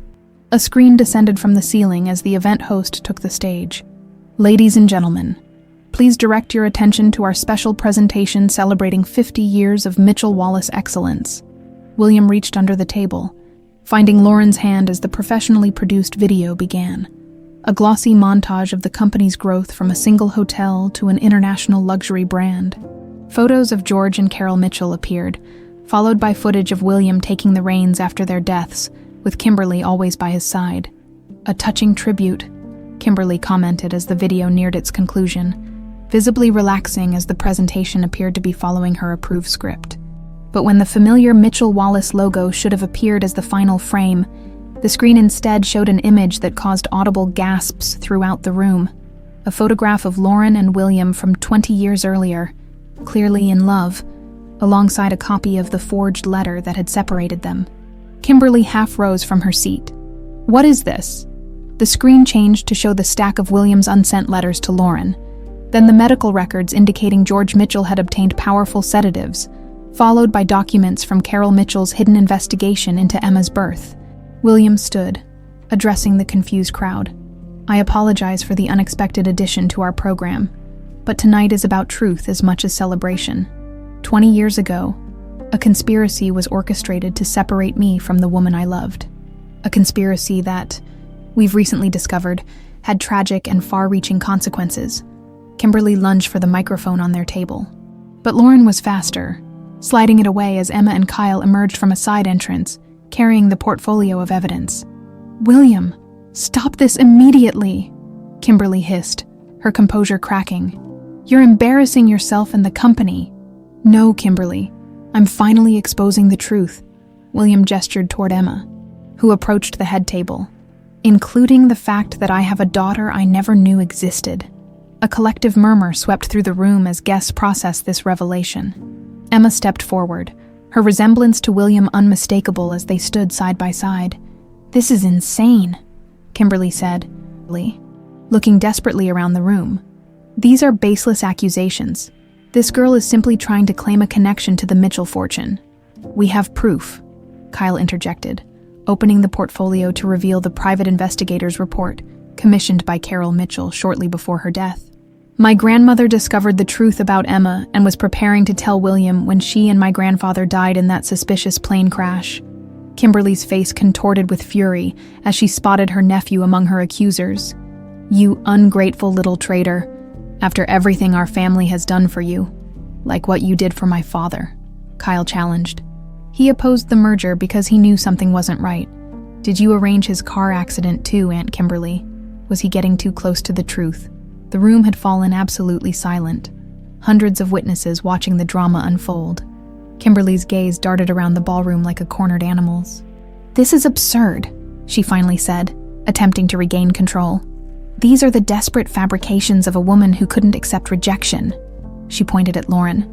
[SPEAKER 1] A screen descended from the ceiling as the event host took the stage. Ladies and gentlemen, please direct your attention to our special presentation celebrating 50 years of Mitchell Wallace excellence. William reached under the table, finding Lauren's hand as the professionally produced video began. A glossy montage of the company's growth from a single hotel to an international luxury brand. Photos of George and Carol Mitchell appeared, followed by footage of William taking the reins after their deaths, with Kimberly always by his side. A touching tribute, Kimberly commented as the video neared its conclusion, visibly relaxing as the presentation appeared to be following her approved script. But when the familiar Mitchell Wallace logo should have appeared as the final frame, the screen instead showed an image that caused audible gasps throughout the room. A photograph of Lauren and William from 20 years earlier, clearly in love, alongside a copy of the forged letter that had separated them. Kimberly half rose from her seat. What is this? The screen changed to show the stack of William's unsent letters to Lauren, then the medical records indicating George Mitchell had obtained powerful sedatives, followed by documents from Carol Mitchell's hidden investigation into Emma's birth. William stood, addressing the confused crowd. I apologize for the unexpected addition to our program, but tonight is about truth as much as celebration. 20 years ago, a conspiracy was orchestrated to separate me from the woman I loved. A conspiracy that, we've recently discovered, had tragic and far-reaching consequences. Kimberly lunged for the microphone on their table. But Lauren was faster, sliding it away as Emma and Kyle emerged from a side entrance, carrying the portfolio of evidence. William, stop this immediately, Kimberly hissed, her composure cracking. You're embarrassing yourself and the company. No, Kimberly, I'm finally exposing the truth, William gestured toward Emma, who approached the head table, including the fact that I have a daughter I never knew existed. A collective murmur swept through the room as guests processed this revelation. Emma stepped forward, her resemblance to William unmistakable as they stood side by side. This is insane, Kimberly said, looking desperately around the room. These are baseless accusations. This girl is simply trying to claim a connection to the Mitchell fortune. We have proof, Kyle interjected, opening the portfolio to reveal the private investigator's report, commissioned by Carol Mitchell shortly before her death. My grandmother discovered the truth about Emma and was preparing to tell William when she and my grandfather died in that suspicious plane crash. Kimberly's face contorted with fury as she spotted her nephew among her accusers. You ungrateful little traitor, after everything our family has done for you, like what you did for my father, Kyle challenged. He opposed the merger because he knew something wasn't right. Did you arrange his car accident too, Aunt Kimberly? Was he getting too close to the truth? The room had fallen absolutely silent, hundreds of witnesses watching the drama unfold. Kimberly's gaze darted around the ballroom like a cornered animal's. This is absurd, she finally said, attempting to regain control. These are the desperate fabrications of a woman who couldn't accept rejection, she pointed at Lauren,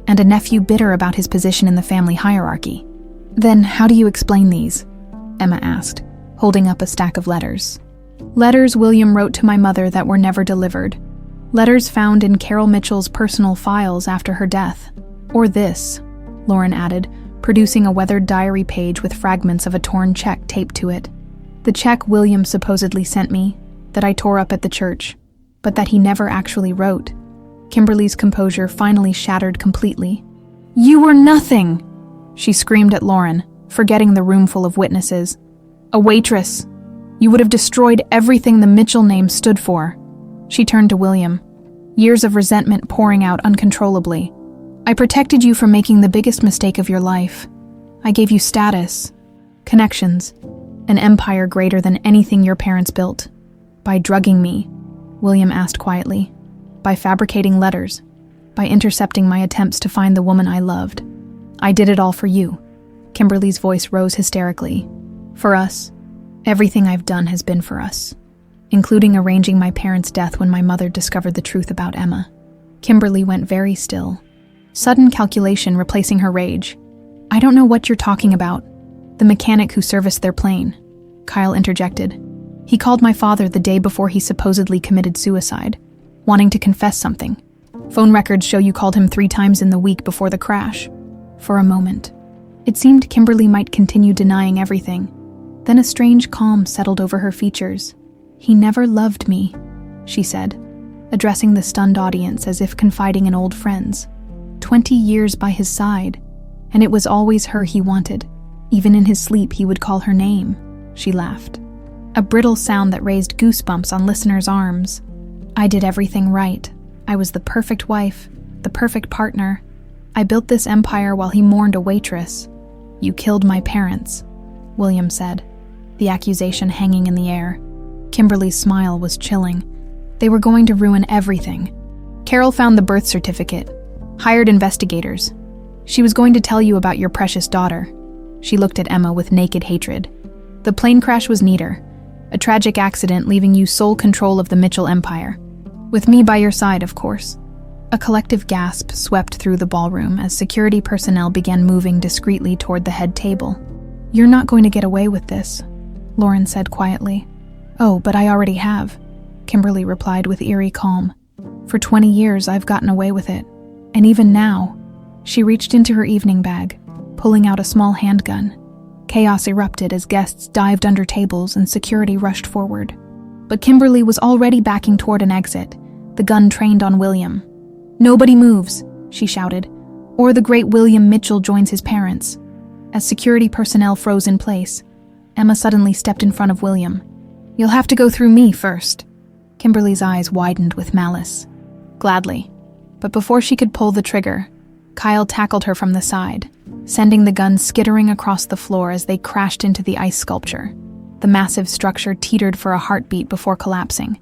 [SPEAKER 1] and a nephew bitter about his position in the family hierarchy. Then how do you explain these? Emma asked, holding up a stack of letters. Letters William wrote to my mother that were never delivered. Letters found in Carol Mitchell's personal files after her death. Or this, Lauren added, producing a weathered diary page with fragments of a torn check taped to it. The check William supposedly sent me, that I tore up at the church, but that he never actually wrote. Kimberly's composure finally shattered completely. You were nothing, she screamed at Lauren, forgetting the room full of witnesses. A waitress. You would have destroyed everything the Mitchell name stood for. She turned to William, years of resentment pouring out uncontrollably. I protected you from making the biggest mistake of your life. I gave you status, connections, an empire greater than anything your parents built. By drugging me, William asked quietly. By fabricating letters. By intercepting my attempts to find the woman I loved. I did it all for you. Kimberly's voice rose hysterically. For us. Everything I've done has been for us, including arranging my parents' death when my mother discovered the truth about Emma. Kimberly went very still, sudden calculation replacing her rage. I don't know what you're talking about. The mechanic who serviced their plane, Kyle interjected. He called my father the day before he supposedly committed suicide, wanting to confess something. Phone records show you called him 3 times in the week before the crash. For a moment, it seemed Kimberly might continue denying everything. Then a strange calm settled over her features. He never loved me, she said, addressing the stunned audience as if confiding in old friends. 20 years by his side, and it was always her he wanted. Even in his sleep he would call her name, she laughed. A brittle sound that raised goosebumps on listeners' arms. I did everything right. I was the perfect wife, the perfect partner. I built this empire while he mourned a waitress. You killed my parents, William said, the accusation hanging in the air. Kimberly's smile was chilling. They were going to ruin everything. Carol found the birth certificate, hired investigators. She was going to tell you about your precious daughter. She looked at Emma with naked hatred. The plane crash was neater, a tragic accident leaving you sole control of the Mitchell empire. With me by your side, of course. A collective gasp swept through the ballroom as security personnel began moving discreetly toward the head table. You're not going to get away with this, Lauren said quietly. Oh, but I already have, Kimberly replied with eerie calm. For 20 years, I've gotten away with it. And even now, she reached into her evening bag, pulling out a small handgun. Chaos erupted as guests dived under tables and security rushed forward. But Kimberly was already backing toward an exit, the gun trained on William. Nobody moves, she shouted, or the great William Mitchell joins his parents. As security personnel froze in place, Emma suddenly stepped in front of William. You'll have to go through me first. Kimberly's eyes widened with malice. Gladly. But before she could pull the trigger, Kyle tackled her from the side, sending the gun skittering across the floor as they crashed into the ice sculpture. The massive structure teetered for a heartbeat before collapsing,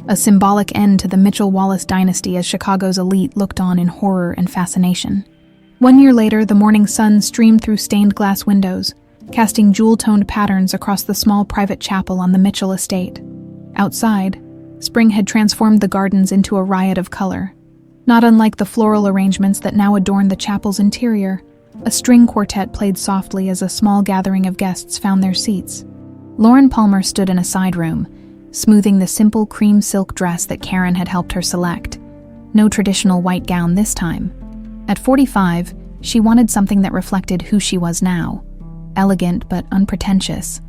[SPEAKER 1] a symbolic end to the Mitchell-Wallace dynasty as Chicago's elite looked on in horror and fascination. 1 year later, the morning sun streamed through stained glass windows, casting jewel-toned patterns across the small private chapel on the Mitchell estate. Outside, spring had transformed the gardens into a riot of color. Not unlike the floral arrangements that now adorn the chapel's interior, a string quartet played softly as a small gathering of guests found their seats. Lauren Palmer stood in a side room, smoothing the simple cream silk dress that Karen had helped her select. No traditional white gown this time. At 45, she wanted something that reflected who she was now. Elegant but unpretentious,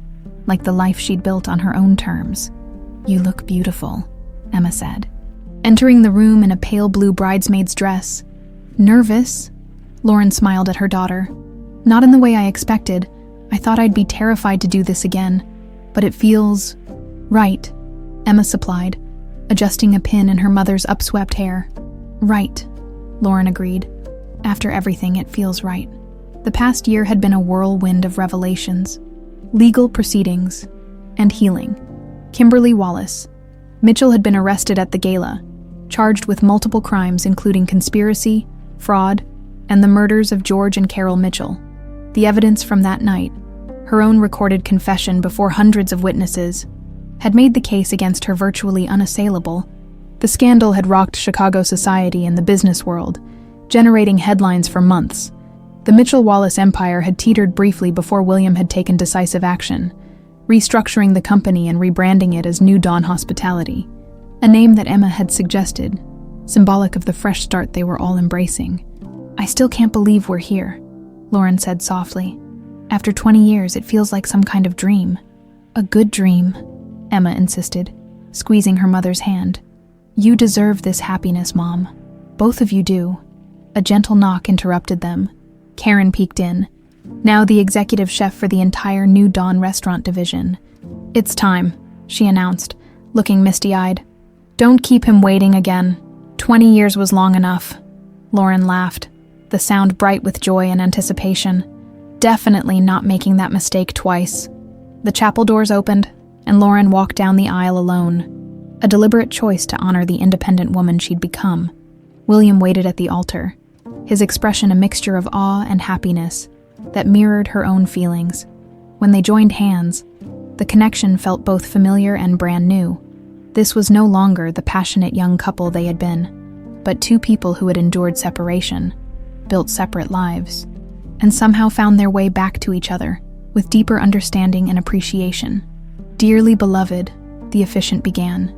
[SPEAKER 1] like the life she'd built on her own terms. "You look beautiful," Emma said, entering the room in a pale blue bridesmaid's dress. "Nervous?" Lauren smiled at her daughter. "Not in the way I expected. I thought I'd be terrified to do this again, but it feels right," Emma supplied, adjusting a pin in her mother's upswept hair. "Right," Lauren agreed. "After everything, it feels right." The past year had been a whirlwind of revelations, legal proceedings, and healing. Kimberly Wallace. Mitchell had been arrested at the gala, charged with multiple crimes including conspiracy, fraud, and the murders of George and Carol Mitchell. The evidence from that night, her own recorded confession before hundreds of witnesses, had made the case against her virtually unassailable. The scandal had rocked Chicago society and the business world, generating headlines for months. The Mitchell-Wallace empire had teetered briefly before William had taken decisive action, restructuring the company and rebranding it as New Dawn Hospitality, a name that Emma had suggested, symbolic of the fresh start they were all embracing. "I still can't believe we're here," Lauren said softly. "After 20 years, it feels like some kind of dream." "A good dream," Emma insisted, squeezing her mother's hand. "You deserve this happiness, Mom. Both of you do." A gentle knock interrupted them. Karen peeked in, now the executive chef for the entire New Dawn restaurant division. "It's time," she announced, looking misty-eyed. "Don't keep him waiting again. 20 years was long enough." Lauren laughed, the sound bright with joy and anticipation. Definitely not making that mistake twice. The chapel doors opened, and Lauren walked down the aisle alone, a deliberate choice to honor the independent woman she'd become. William waited at the altar, his expression a mixture of awe and happiness that mirrored her own feelings. When they joined hands, the connection felt both familiar and brand new. This was no longer the passionate young couple they had been, but two people who had endured separation, built separate lives, and somehow found their way back to each other with deeper understanding and appreciation. "Dearly beloved," the officiant began,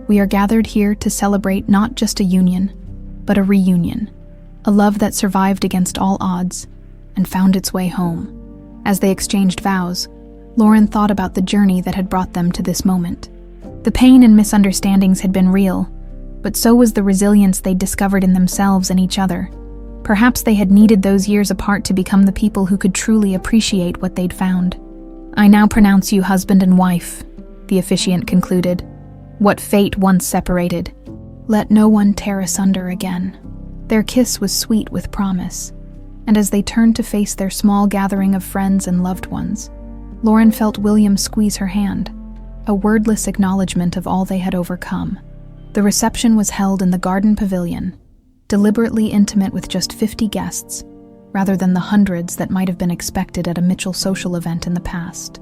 [SPEAKER 1] "we are gathered here to celebrate not just a union, but a reunion. A love that survived against all odds and found its way home." As they exchanged vows, Lauren thought about the journey that had brought them to this moment. The pain and misunderstandings had been real, but so was the resilience they'd discovered in themselves and each other. Perhaps they had needed those years apart to become the people who could truly appreciate what they'd found. "I now pronounce you husband and wife," the officiant concluded. "What fate once separated, let no one tear asunder again." Their kiss was sweet with promise, and as they turned to face their small gathering of friends and loved ones, Lauren felt William squeeze her hand, a wordless acknowledgement of all they had overcome. The reception was held in the garden pavilion, deliberately intimate with just 50 guests, rather than the hundreds that might have been expected at a Mitchell social event in the past.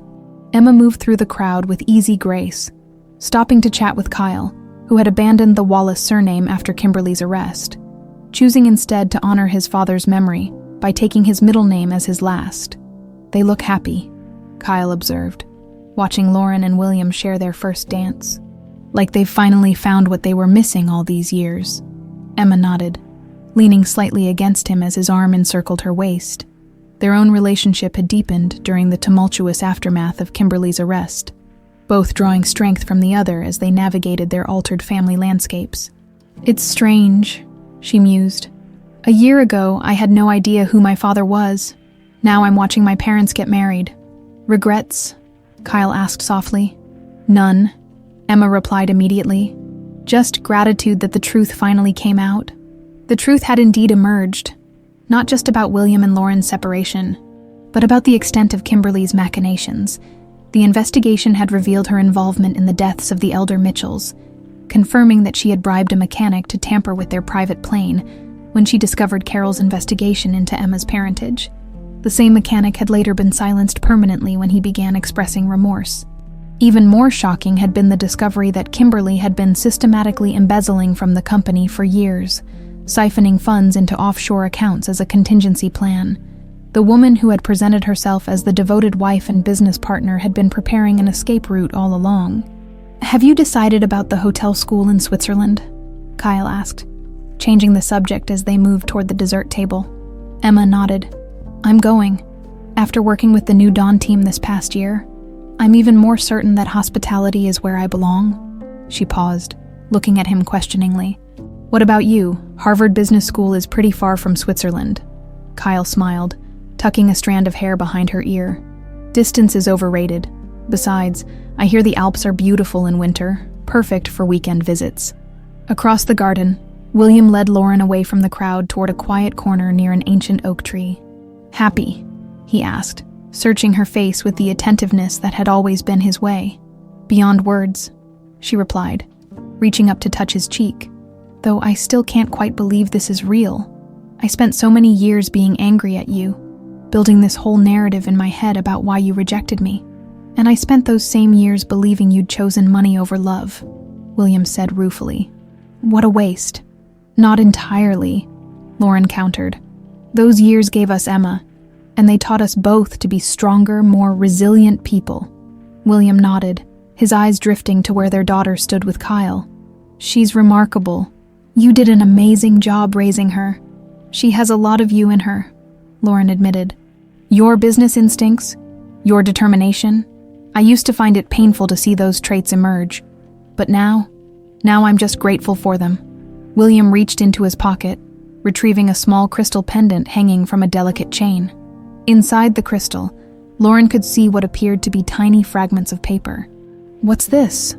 [SPEAKER 1] Emma moved through the crowd with easy grace, stopping to chat with Kyle, who had abandoned the Wallace surname after Kimberly's arrest, choosing instead to honor his father's memory by taking his middle name as his last. "They look happy," Kyle observed, watching Lauren and William share their first dance. "Like they've finally found what they were missing all these years." Emma nodded, leaning slightly against him as his arm encircled her waist. Their own relationship had deepened during the tumultuous aftermath of Kimberly's arrest, both drawing strength from the other as they navigated their altered family landscapes. "It's strange," she mused. "A year ago, I had no idea who my father was. Now I'm watching my parents get married." "Regrets?" Kyle asked softly. "None," Emma replied immediately. "Just gratitude that the truth finally came out." The truth had indeed emerged, not just about William and Lauren's separation, but about the extent of Kimberly's machinations. The investigation had revealed her involvement in the deaths of the elder Mitchells, confirming that she had bribed a mechanic to tamper with their private plane when she discovered Carol's investigation into Emma's parentage. The same mechanic had later been silenced permanently when he began expressing remorse. Even more shocking had been the discovery that Kimberly had been systematically embezzling from the company for years, siphoning funds into offshore accounts as a contingency plan. The woman who had presented herself as the devoted wife and business partner had been preparing an escape route all along. "Have you decided about the hotel school in Switzerland?" Kyle asked. changing the subject as they moved toward the dessert table. Emma nodded. I'm going. After working with the New Dawn team this past year, I'm even more certain that hospitality is where I belong. She paused, looking at him questioningly. What about you? Harvard Business School is pretty far from Switzerland. Kyle smiled, tucking a strand of hair behind her ear. Distance is overrated. Besides, I hear the Alps are beautiful in winter, perfect for weekend visits. Across the garden, William led Lauren away from the crowd toward a quiet corner near an ancient oak tree. Happy? He asked, searching her face with the attentiveness that had always been his way. Beyond words, she replied, reaching up to touch his cheek. Though I still can't quite believe this is real. I spent so many years being angry at you, building this whole narrative in my head about why you rejected me. And I spent those same years believing you'd chosen money over love, William said ruefully. What a waste. Not entirely, Lauren countered. Those years gave us Emma, and they taught us both to be stronger, more resilient people. William nodded, his eyes drifting to where their daughter stood with Kyle. She's remarkable. You did an amazing job raising her. She has a lot of you in her, Lauren admitted. Your business instincts, your determination. I used to find it painful to see those traits emerge. But now I'm just grateful for them. William reached into his pocket, retrieving a small crystal pendant hanging from a delicate chain. Inside the crystal, Lauren could see what appeared to be tiny fragments of paper. What's this?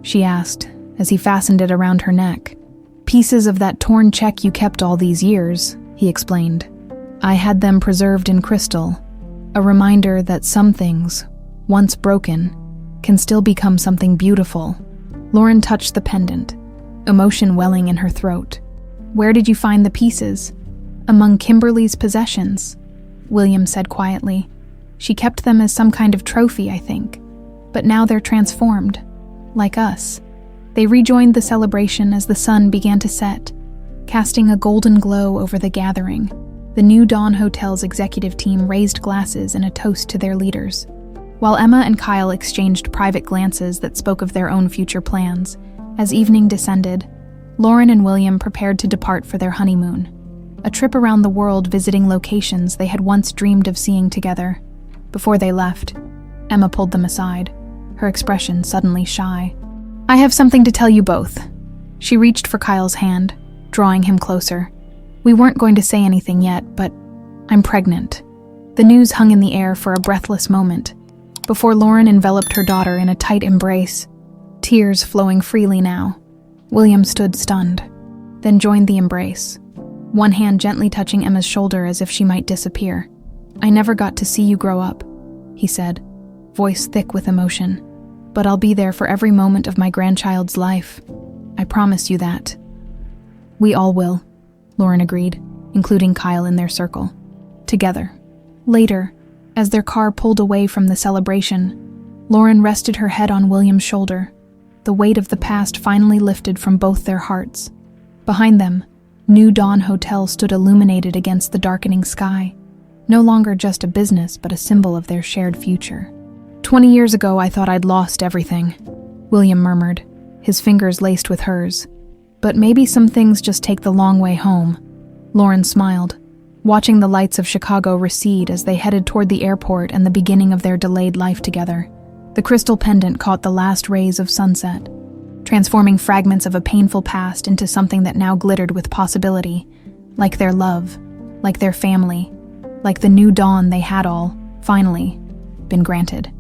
[SPEAKER 1] She asked, as he fastened it around her neck. Pieces of that torn check you kept all these years, he explained. I had them preserved in crystal, a reminder that some things, once broken, can still become something beautiful. Lauren touched the pendant, emotion welling in her throat. Where did you find the pieces? Among Kimberly's possessions, William said quietly. She kept them as some kind of trophy, I think. But now they're transformed, like us. They rejoined the celebration as the sun began to set, casting a golden glow over the gathering. The New Dawn Hotel's executive team raised glasses in a toast to their leaders, while Emma and Kyle exchanged private glances that spoke of their own future plans. As evening descended, Lauren and William prepared to depart for their honeymoon, a trip around the world visiting locations they had once dreamed of seeing together. Before they left, Emma pulled them aside, her expression suddenly shy. I have something to tell you both. She reached for Kyle's hand, drawing him closer. We weren't going to say anything yet, but I'm pregnant. The news hung in the air for a breathless moment, before Lauren enveloped her daughter in a tight embrace, tears flowing freely now. William stood stunned, then joined the embrace, one hand gently touching Emma's shoulder as if she might disappear. I never got to see you grow up, he said, voice thick with emotion. But I'll be there for every moment of my grandchild's life. I promise you that. We all will, Lauren agreed, including Kyle in their circle. Together. Later, as their car pulled away from the celebration, Lauren rested her head on William's shoulder. The weight of the past finally lifted from both their hearts. Behind them, New Dawn Hotel stood illuminated against the darkening sky, no longer just a business but a symbol of their shared future. 20 years ago, I thought I'd lost everything, William murmured, his fingers laced with hers. But maybe some things just take the long way home. Lauren smiled, watching the lights of Chicago recede as they headed toward the airport and the beginning of their delayed life together. The crystal pendant caught the last rays of sunset, transforming fragments of a painful past into something that now glittered with possibility, like their love, like their family, like the new dawn they had all, finally, been granted.